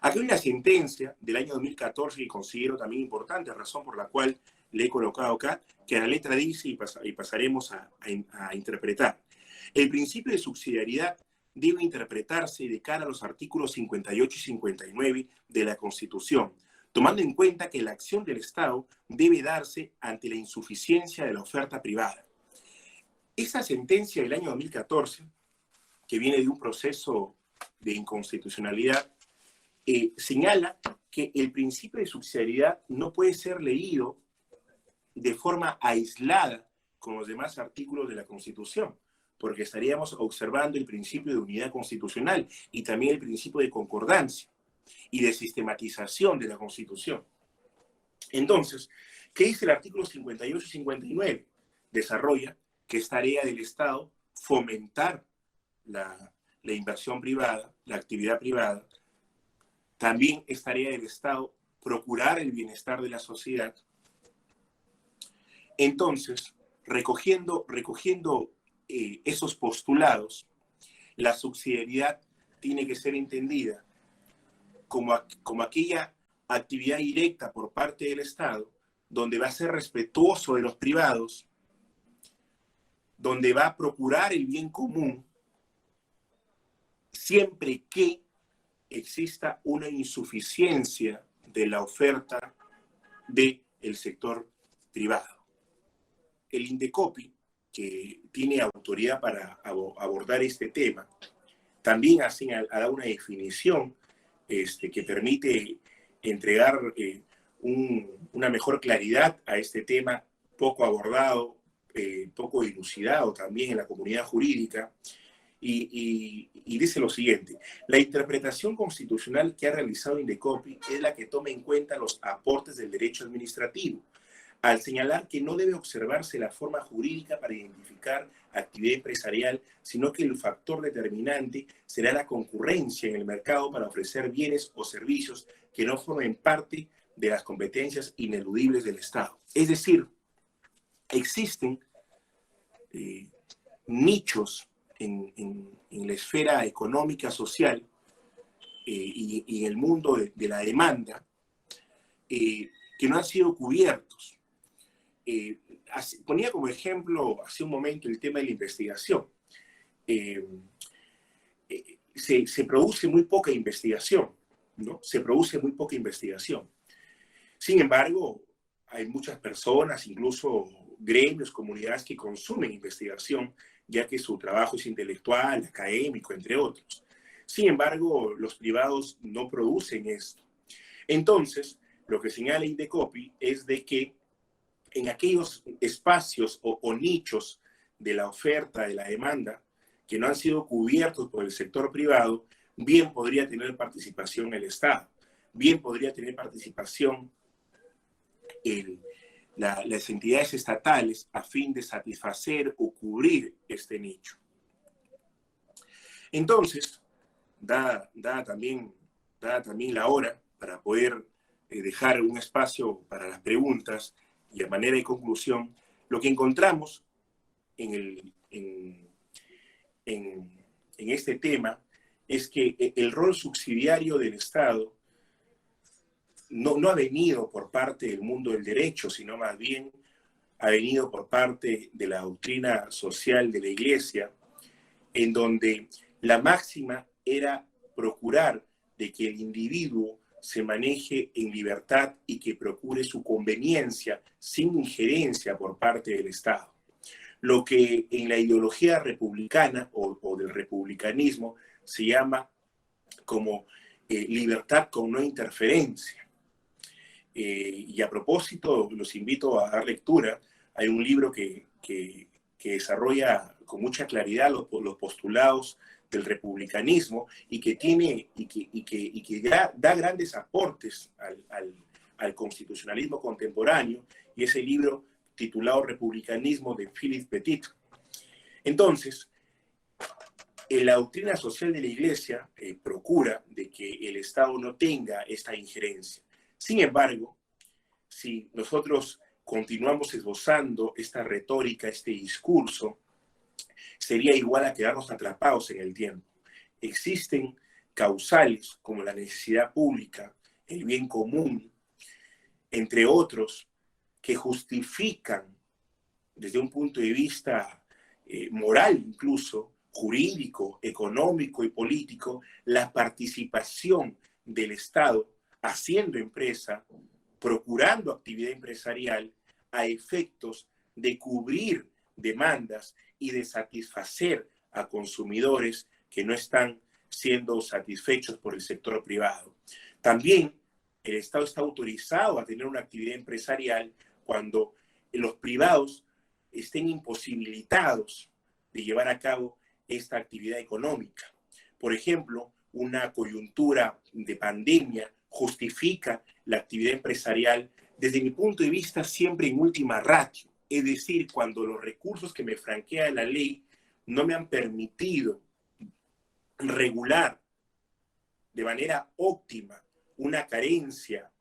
Aquí hay una sentencia del año 2014 que considero también importante, razón por la cual le he colocado acá, que a la letra dice y pasaremos a interpretar. El principio de subsidiariedad debe interpretarse de cara a los artículos 58 y 59 de la Constitución, tomando en cuenta que la acción del Estado debe darse ante la insuficiencia de la oferta privada. Esa sentencia del año 2014, que viene de un proceso de inconstitucionalidad, señala que el principio de subsidiariedad no puede ser leído de forma aislada con los demás artículos de la Constitución, porque estaríamos observando el principio de unidad constitucional y también el principio de concordancia y de sistematización de la Constitución. Entonces, ¿qué dice el artículo 58 y 59? Desarrolla que es tarea del Estado fomentar la inversión privada, la actividad privada. También es tarea del Estado procurar el bienestar de la sociedad. Entonces, recogiendo esos postulados, la subsidiariedad tiene que ser entendida como aquella actividad directa por parte del Estado, donde va a ser respetuoso de los privados, donde va a procurar el bien común, siempre que exista una insuficiencia de la oferta del sector privado. El INDECOPI, que tiene autoridad para abordar este tema, también ha dado una definición que permite entregar una mejor claridad a este tema poco abordado, poco dilucidado también en la comunidad jurídica, y dice lo siguiente: la interpretación constitucional que ha realizado INDECOPI es la que toma en cuenta los aportes del derecho administrativo, al señalar que no debe observarse la forma jurídica para identificar actividad empresarial, sino que el factor determinante será la concurrencia en el mercado para ofrecer bienes o servicios que no formen parte de las competencias ineludibles del Estado. Es decir, existen nichos en la esfera económica, social y en el mundo de la demanda que no han sido cubiertos. Ponía como ejemplo hace un momento el tema de la investigación. Se produce muy poca investigación, ¿no? Se produce muy poca investigación. Sin embargo, hay muchas personas, incluso gremios, comunidades que consumen investigación, ya que su trabajo es intelectual, académico, entre otros. Sin embargo, los privados no producen esto. Entonces, lo que señala INDECOPI es de que en aquellos espacios o nichos de la oferta, de la demanda, que no han sido cubiertos por el sector privado, bien podría tener participación el Estado, bien podría tener participación las entidades estatales a fin de satisfacer o cubrir este nicho. Entonces, dada también la hora para poder dejar un espacio para las preguntas y a manera de conclusión, lo que encontramos en este tema es que el rol subsidiario del Estado no ha venido por parte del mundo del derecho, sino más bien ha venido por parte de la doctrina social de la Iglesia, en donde la máxima era procurar de que el individuo se maneje en libertad y que procure su conveniencia sin injerencia por parte del Estado. Lo que en la ideología republicana o del republicanismo se llama como libertad con no interferencia. Y a propósito, los invito a dar lectura. Hay un libro que desarrolla con mucha claridad los postulados del republicanismo y que da grandes aportes al constitucionalismo contemporáneo, y ese libro titulado Republicanismo de Philip Pettit. Entonces, la doctrina social de la Iglesia procura de que el Estado no tenga esta injerencia. Sin embargo, si nosotros continuamos esbozando esta retórica, este discurso, sería igual a quedarnos atrapados en el tiempo. Existen causales como la necesidad pública, el bien común, entre otros, que justifican desde un punto de vista moral incluso, jurídico, económico y político, la participación del Estado haciendo empresa, procurando actividad empresarial a efectos de cubrir demandas y de satisfacer a consumidores que no están siendo satisfechos por el sector privado. También el Estado está autorizado a tener una actividad empresarial cuando los privados estén imposibilitados de llevar a cabo esta actividad económica. Por ejemplo, una coyuntura de pandemia justifica la actividad empresarial, desde mi punto de vista, siempre en última ratio. Es decir, cuando los recursos que me franquea la ley no me han permitido regular de manera óptima una carencia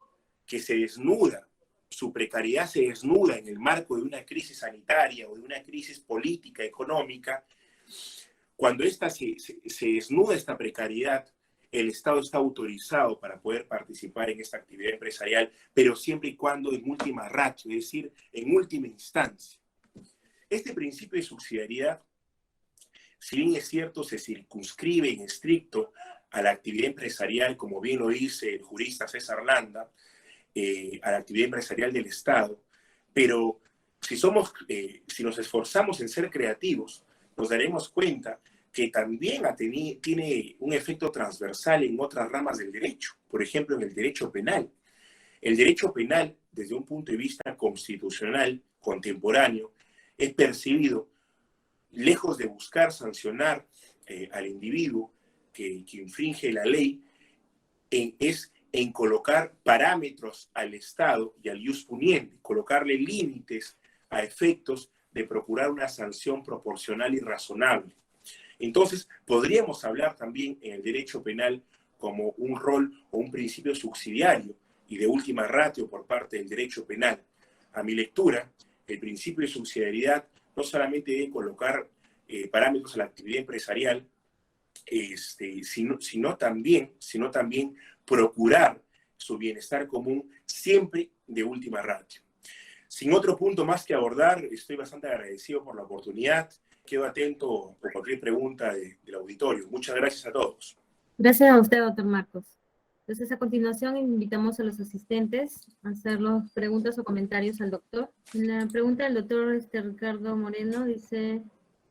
que se desnuda, su precariedad se desnuda en el marco de una crisis sanitaria o de una crisis política, económica. Cuando se desnuda esta precariedad, el Estado está autorizado para poder participar en esta actividad empresarial, pero siempre y cuando en última ratio, es decir, en última instancia. Este principio de subsidiariedad, si bien es cierto, se circunscribe en estricto a la actividad empresarial, como bien lo dice el jurista César Landa, a la actividad empresarial del Estado, pero si nos esforzamos en ser creativos, nos daremos cuenta que también tiene un efecto transversal en otras ramas del derecho, por ejemplo, en el derecho penal. El derecho penal, desde un punto de vista constitucional, contemporáneo, es percibido, lejos de buscar sancionar al individuo que infringe la ley, es en colocar parámetros al Estado y al ius puniendi, colocarle límites a efectos de procurar una sanción proporcional y razonable. Entonces, podríamos hablar también en el derecho penal como un rol o un principio subsidiario y de última ratio por parte del derecho penal. A mi lectura, el principio de subsidiariedad no solamente debe colocar parámetros a la actividad empresarial, sino también procurar su bienestar común siempre de última ratio. Sin otro punto más que abordar, estoy bastante agradecido por la oportunidad. Quedo atento por cualquier pregunta del auditorio. Muchas gracias a todos. Gracias a usted, doctor Marcos. Entonces, a continuación, invitamos a los asistentes a hacer las preguntas o comentarios al doctor. La pregunta del doctor Ricardo Moreno dice: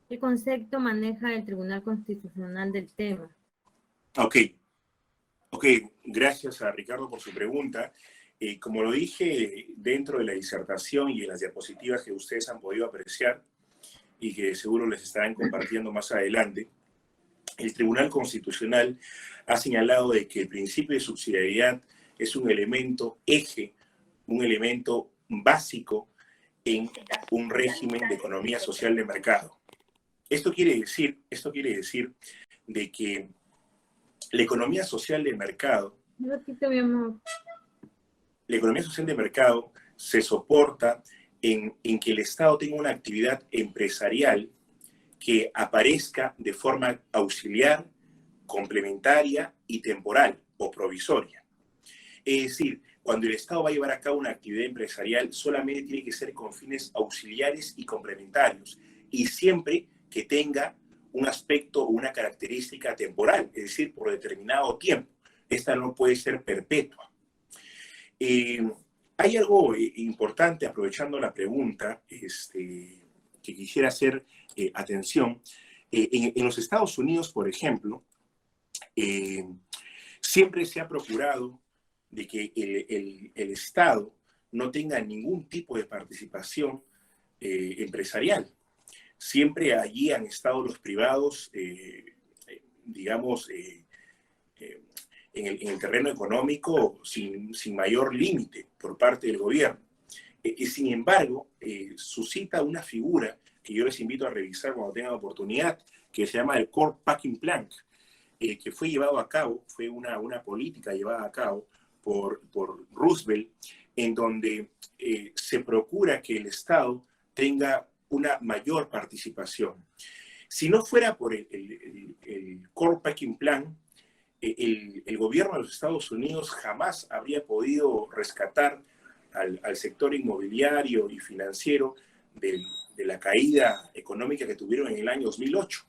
¿qué concepto maneja el Tribunal Constitucional del tema? Ok, gracias a Ricardo por su pregunta. Como lo dije dentro de la disertación y en las diapositivas que ustedes han podido apreciar y que seguro les estarán compartiendo más adelante, el Tribunal Constitucional ha señalado de que el principio de subsidiariedad es un elemento eje, un elemento básico en un régimen de economía social de mercado. Esto quiere decir de que la economía social de mercado, se soporta en que el Estado tenga una actividad empresarial que aparezca de forma auxiliar, complementaria y temporal o provisoria. Es decir, cuando el Estado va a llevar a cabo una actividad empresarial, solamente tiene que ser con fines auxiliares y complementarios, y siempre que tenga un aspecto o una característica temporal, es decir, por determinado tiempo. Esta no puede ser perpetua. Hay algo importante, aprovechando la pregunta, que quisiera hacer atención. En los Estados Unidos, por ejemplo, siempre se ha procurado de que el Estado no tenga ningún tipo de participación empresarial. Siempre allí han estado los privados, digamos, en el terreno económico sin mayor límite por parte del gobierno. Sin embargo, suscita una figura que yo les invito a revisar cuando tengan oportunidad, que se llama el Core Packing Plan, que fue llevado a cabo, fue una política llevada a cabo por Roosevelt, en donde se procura que el Estado tenga una mayor participación. Si no fuera por el Core Packing Plan, el gobierno de los Estados Unidos jamás habría podido rescatar al sector inmobiliario y financiero de la caída económica que tuvieron en el año 2008.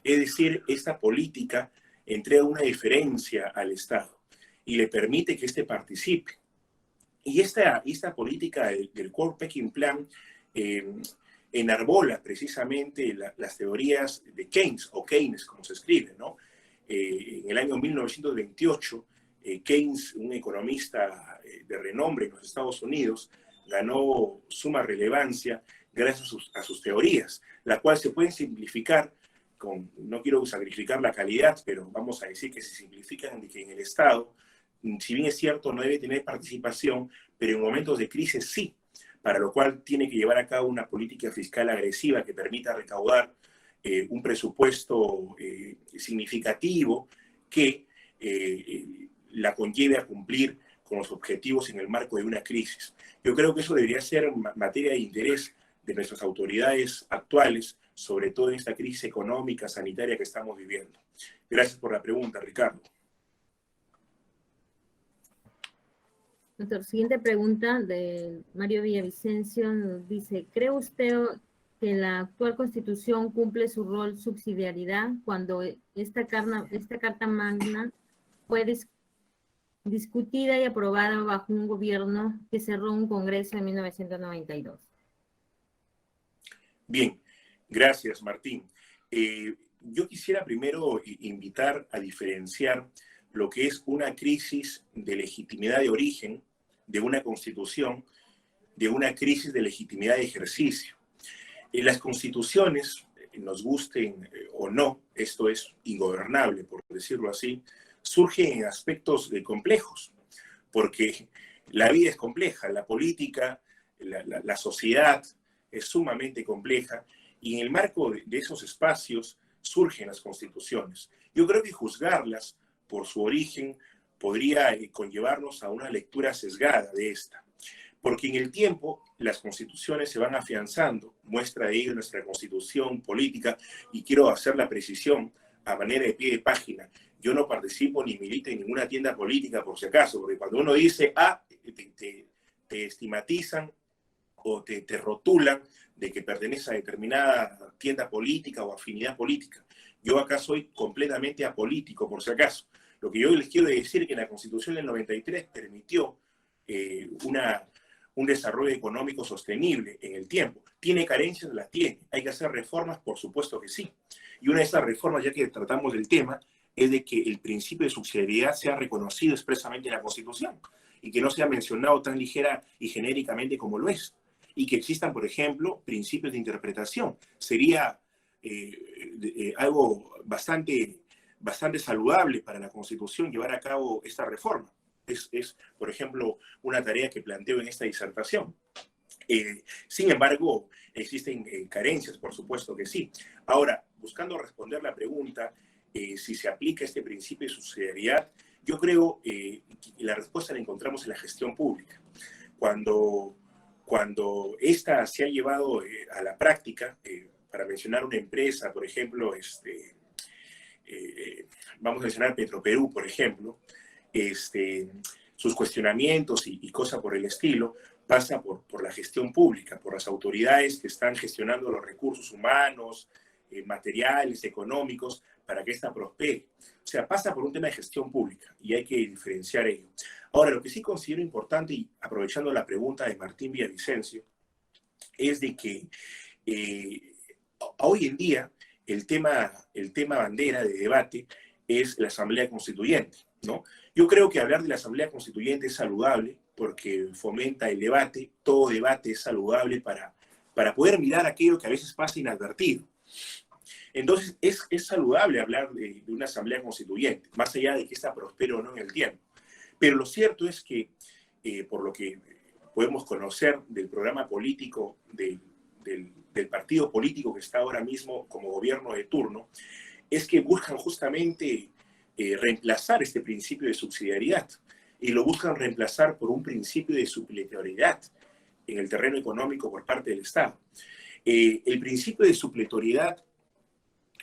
Es decir, esta política entrega una diferencia al Estado y le permite que éste participe. Y esta política del Core Packing Plan enarbola precisamente las teorías de Keynes, o Keynes como se escribe, ¿no? En el año 1928, Keynes, un economista de renombre en los Estados Unidos, ganó suma relevancia gracias a sus teorías, las cuales se pueden simplificar no quiero sacrificar la calidad, pero vamos a decir que se simplifican de que en el Estado, si bien es cierto, no debe tener participación, pero en momentos de crisis sí, para lo cual tiene que llevar a cabo una política fiscal agresiva que permita recaudar un presupuesto significativo que la conlleve a cumplir con los objetivos en el marco de una crisis. Yo creo que eso debería ser materia de interés de nuestras autoridades actuales, sobre todo en esta crisis económica, sanitaria que estamos viviendo. Gracias por la pregunta, Ricardo. Nuestra siguiente pregunta de Mario Villavicencio nos dice, ¿cree usted que la actual Constitución cumple su rol subsidiariedad cuando esta Carta Magna fue discutida y aprobada bajo un gobierno que cerró un congreso en 1992? Bien, gracias, Martín. Yo quisiera primero invitar a diferenciar lo que es una crisis de legitimidad de origen de una constitución de una crisis de legitimidad de ejercicio. Las constituciones, nos gusten o no, esto es ingobernable, por decirlo así, surgen en aspectos complejos, porque la vida es compleja, la política, la sociedad es sumamente compleja, y en el marco de esos espacios surgen las constituciones. Yo creo que juzgarlas por su origen podría conllevarnos a una lectura sesgada de esta, porque en el tiempo las constituciones se van afianzando, muestra de ello nuestra constitución política, y quiero hacer la precisión a manera de pie de página. Yo no participo ni milito en ninguna tienda política, por si acaso, porque cuando uno dice te estigmatizan o te rotulan de que pertenece a determinada tienda política o afinidad política. Yo acá soy completamente apolítico, por si acaso. Lo que yo les quiero decir es que la Constitución del 93 permitió un desarrollo económico sostenible en el tiempo. ¿Tiene carencias? Las tiene. ¿Hay que hacer reformas? Por supuesto que sí. Y una de esas reformas, ya que tratamos del tema, es de que el principio de subsidiariedad sea reconocido expresamente en la Constitución y que no sea mencionado tan ligera y genéricamente como lo es. Y que existan, por ejemplo, principios de interpretación. Sería algo bastante saludable para la Constitución llevar a cabo esta reforma. Es, por ejemplo, una tarea que planteo en esta disertación. Sin embargo, existen carencias, por supuesto que sí. Ahora, buscando responder la pregunta, si se aplica este principio de subsidiariedad, yo creo que la respuesta la encontramos en la gestión pública. Cuando esta se ha llevado a la práctica, para mencionar una empresa, por ejemplo, vamos a mencionar Petroperú, por ejemplo, sus cuestionamientos y cosas por el estilo, pasa por la gestión pública, por las autoridades que están gestionando los recursos humanos, materiales, económicos, para que ésta prospere. O sea, pasa por un tema de gestión pública y hay que diferenciar ello. Ahora, lo que sí considero importante, y aprovechando la pregunta de Martín Villavicencio, es de que hoy en día el tema bandera de debate es la Asamblea Constituyente, ¿no? Yo creo que hablar de la Asamblea Constituyente es saludable porque fomenta el debate. Todo debate es saludable para poder mirar aquello que a veces pasa inadvertido. Entonces, es saludable hablar de una Asamblea Constituyente, más allá de que esta prospere o no en el tiempo. Pero lo cierto es que, por lo que podemos conocer del programa político del partido político que está ahora mismo como gobierno de turno, es que buscan justamente reemplazar este principio de subsidiariedad y lo buscan reemplazar por un principio de supletoriedad en el terreno económico por parte del Estado. El principio de supletoriedad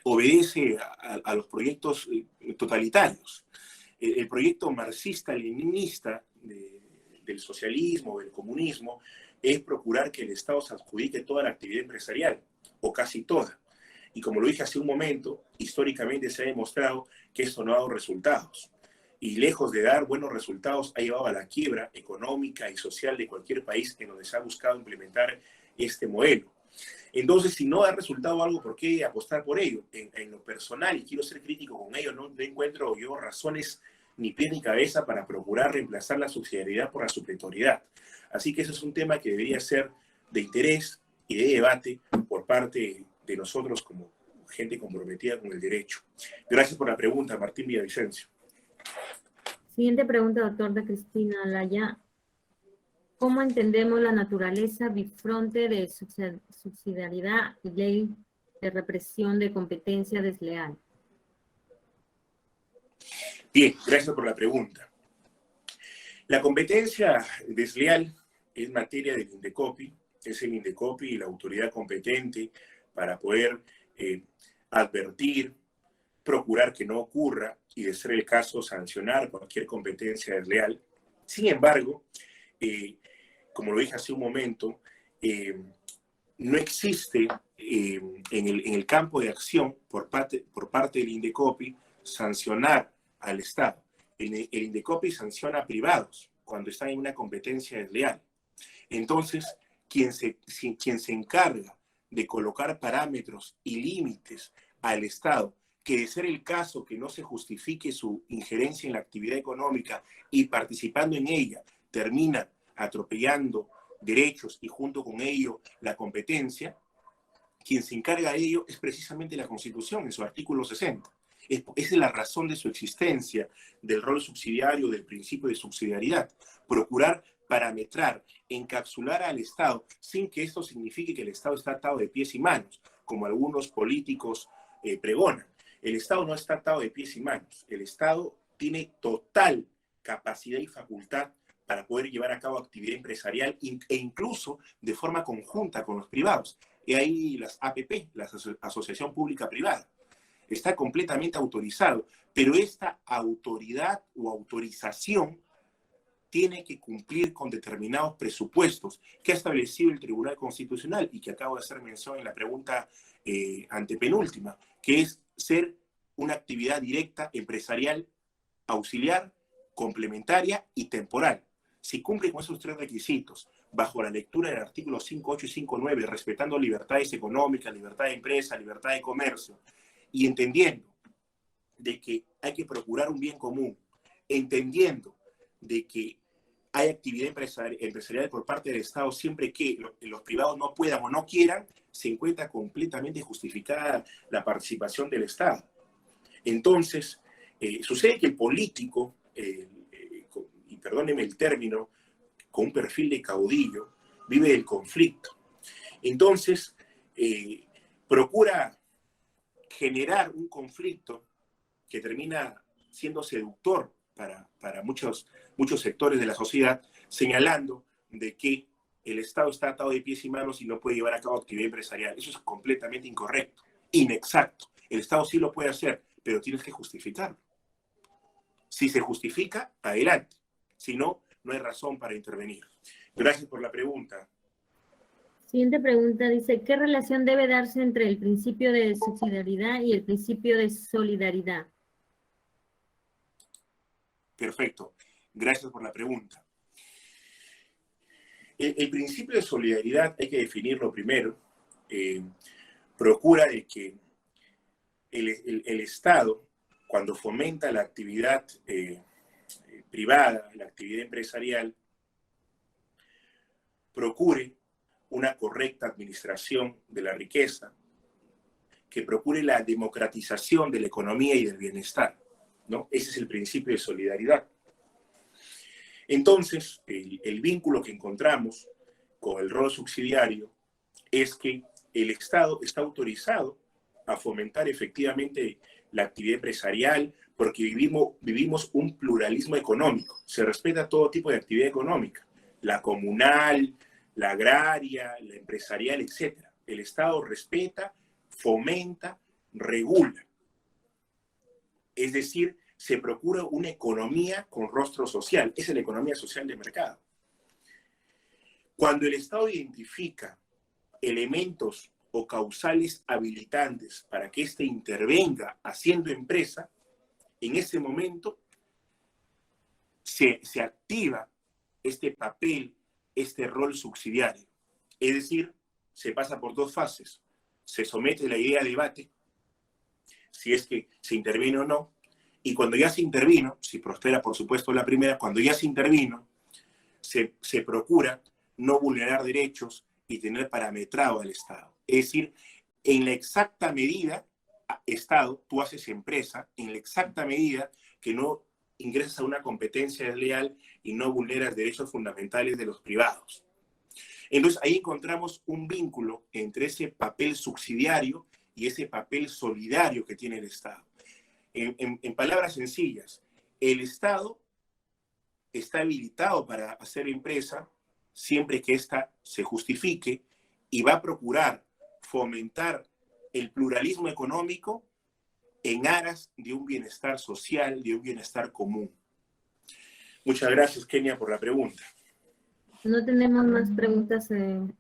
obedece a los proyectos totalitarios. El proyecto marxista-leninista del socialismo, del comunismo, es procurar que el Estado se adjudique toda la actividad empresarial, o casi toda. Y como lo dije hace un momento, históricamente se ha demostrado que esto no ha dado resultados. Y lejos de dar buenos resultados, ha llevado a la quiebra económica y social de cualquier país en donde se ha buscado implementar este modelo. Entonces, si no da resultado algo, ¿por qué apostar por ello? En lo personal, y quiero ser crítico con ello, no encuentro yo razones ni pie ni cabeza para procurar reemplazar la subsidiariedad por la supletoriedad. Así que eso es un tema que debería ser de interés y de debate por parte de nosotros como gente comprometida con el derecho. Gracias por la pregunta, Martín Villavicencio. Siguiente pregunta, doctor, de Cristina Alaya. ¿Cómo entendemos la naturaleza bifronte de subsidiariedad y ley de represión de competencia desleal? Bien, gracias por la pregunta. La competencia desleal es materia del INDECOPI, es el INDECOPI la autoridad competente para poder advertir, procurar que no ocurra y, de ser el caso, sancionar cualquier competencia desleal. Sin embargo, como lo dije hace un momento, no existe en el campo de acción por parte del INDECOPI sancionar al Estado. El INDECOPI sanciona a privados cuando están en una competencia desleal. Entonces, quien se encarga de colocar parámetros y límites al Estado, que de ser el caso que no se justifique su injerencia en la actividad económica y participando en ella, termina atropellando derechos y junto con ello la competencia, quien se encarga de ello es precisamente la Constitución en su artículo 60. Esa es la razón de su existencia, del rol subsidiario, del principio de subsidiariedad. Procurar parametrar, encapsular al Estado sin que esto signifique que el Estado está atado de pies y manos, como algunos políticos pregonan. El Estado no está atado de pies y manos. El Estado tiene total capacidad y facultad para poder llevar a cabo actividad empresarial e incluso de forma conjunta con los privados. Y ahí las APP, la Asociación Pública Privada. Está completamente autorizado, pero esta autoridad o autorización tiene que cumplir con determinados presupuestos que ha establecido el Tribunal Constitucional y que acabo de hacer mención en la pregunta antepenúltima, que es ser una actividad directa, empresarial, auxiliar, complementaria y temporal. Si cumple con esos tres requisitos, bajo la lectura del artículo 5.8 y 5.9, respetando libertades económicas, libertad de empresa, libertad de comercio, y entendiendo de que hay que procurar un bien común, entendiendo de que hay actividad empresarial por parte del Estado siempre que los privados no puedan o no quieran, se encuentra completamente justificada la participación del Estado. Entonces, sucede que el político, y perdónenme el término, con un perfil de caudillo, vive del conflicto. Entonces, procura generar un conflicto que termina siendo seductor para muchos sectores de la sociedad, señalando de que el Estado está atado de pies y manos y no puede llevar a cabo actividad empresarial. Eso es completamente incorrecto, inexacto. El Estado sí lo puede hacer, pero tienes que justificarlo. Si se justifica, adelante. Si no, no hay razón para intervenir. Gracias por la pregunta. Siguiente pregunta dice, ¿qué relación debe darse entre el principio de subsidiariedad y el principio de solidaridad? Perfecto. Gracias por la pregunta. El principio de solidaridad hay que definirlo primero. Procura de que el Estado, cuando fomenta la actividad privada, la actividad empresarial, procure una correcta administración de la riqueza, que procure la democratización de la economía y del bienestar, ¿no? Ese es el principio de solidaridad. Entonces, el vínculo que encontramos con el rol subsidiario es que el Estado está autorizado a fomentar efectivamente la actividad empresarial porque vivimos un pluralismo económico. Se respeta todo tipo de actividad económica, la comunal, la agraria, la empresarial, etc. El Estado respeta, fomenta, regula. Es decir, se procura una economía con rostro social. Esa es la economía social de mercado. Cuando el Estado identifica elementos o causales habilitantes para que éste intervenga haciendo empresa, en ese momento se activa este papel, este rol subsidiario. Es decir, se pasa por dos fases. Se somete la idea a debate, si es que se interviene o no, y cuando ya se intervino, si prospera por supuesto la primera, cuando ya se intervino, se procura no vulnerar derechos y tener parametrado al Estado. Es decir, en la exacta medida, Estado, tú haces empresa, en la exacta medida que no ingresas a una competencia desleal y no vulneras derechos fundamentales de los privados. Entonces ahí encontramos un vínculo entre ese papel subsidiario y ese papel solidario que tiene el Estado. En palabras sencillas, el Estado está habilitado para hacer empresa siempre que ésta se justifique y va a procurar fomentar el pluralismo económico en aras de un bienestar social, de un bienestar común. Muchas gracias, Kenia, por la pregunta. No tenemos más preguntas de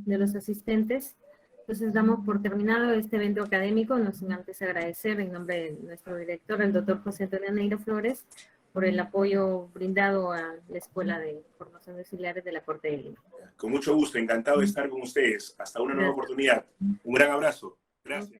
los asistentes. Entonces damos por terminado este evento académico, no sin antes agradecer en nombre de nuestro director, el doctor José Antonio Neira Flores, por el apoyo brindado a la Escuela de Formación de Auxiliares de la Corte de Lima. Con mucho gusto, encantado de estar con ustedes. Hasta una nueva oportunidad. Un gran abrazo. Gracias.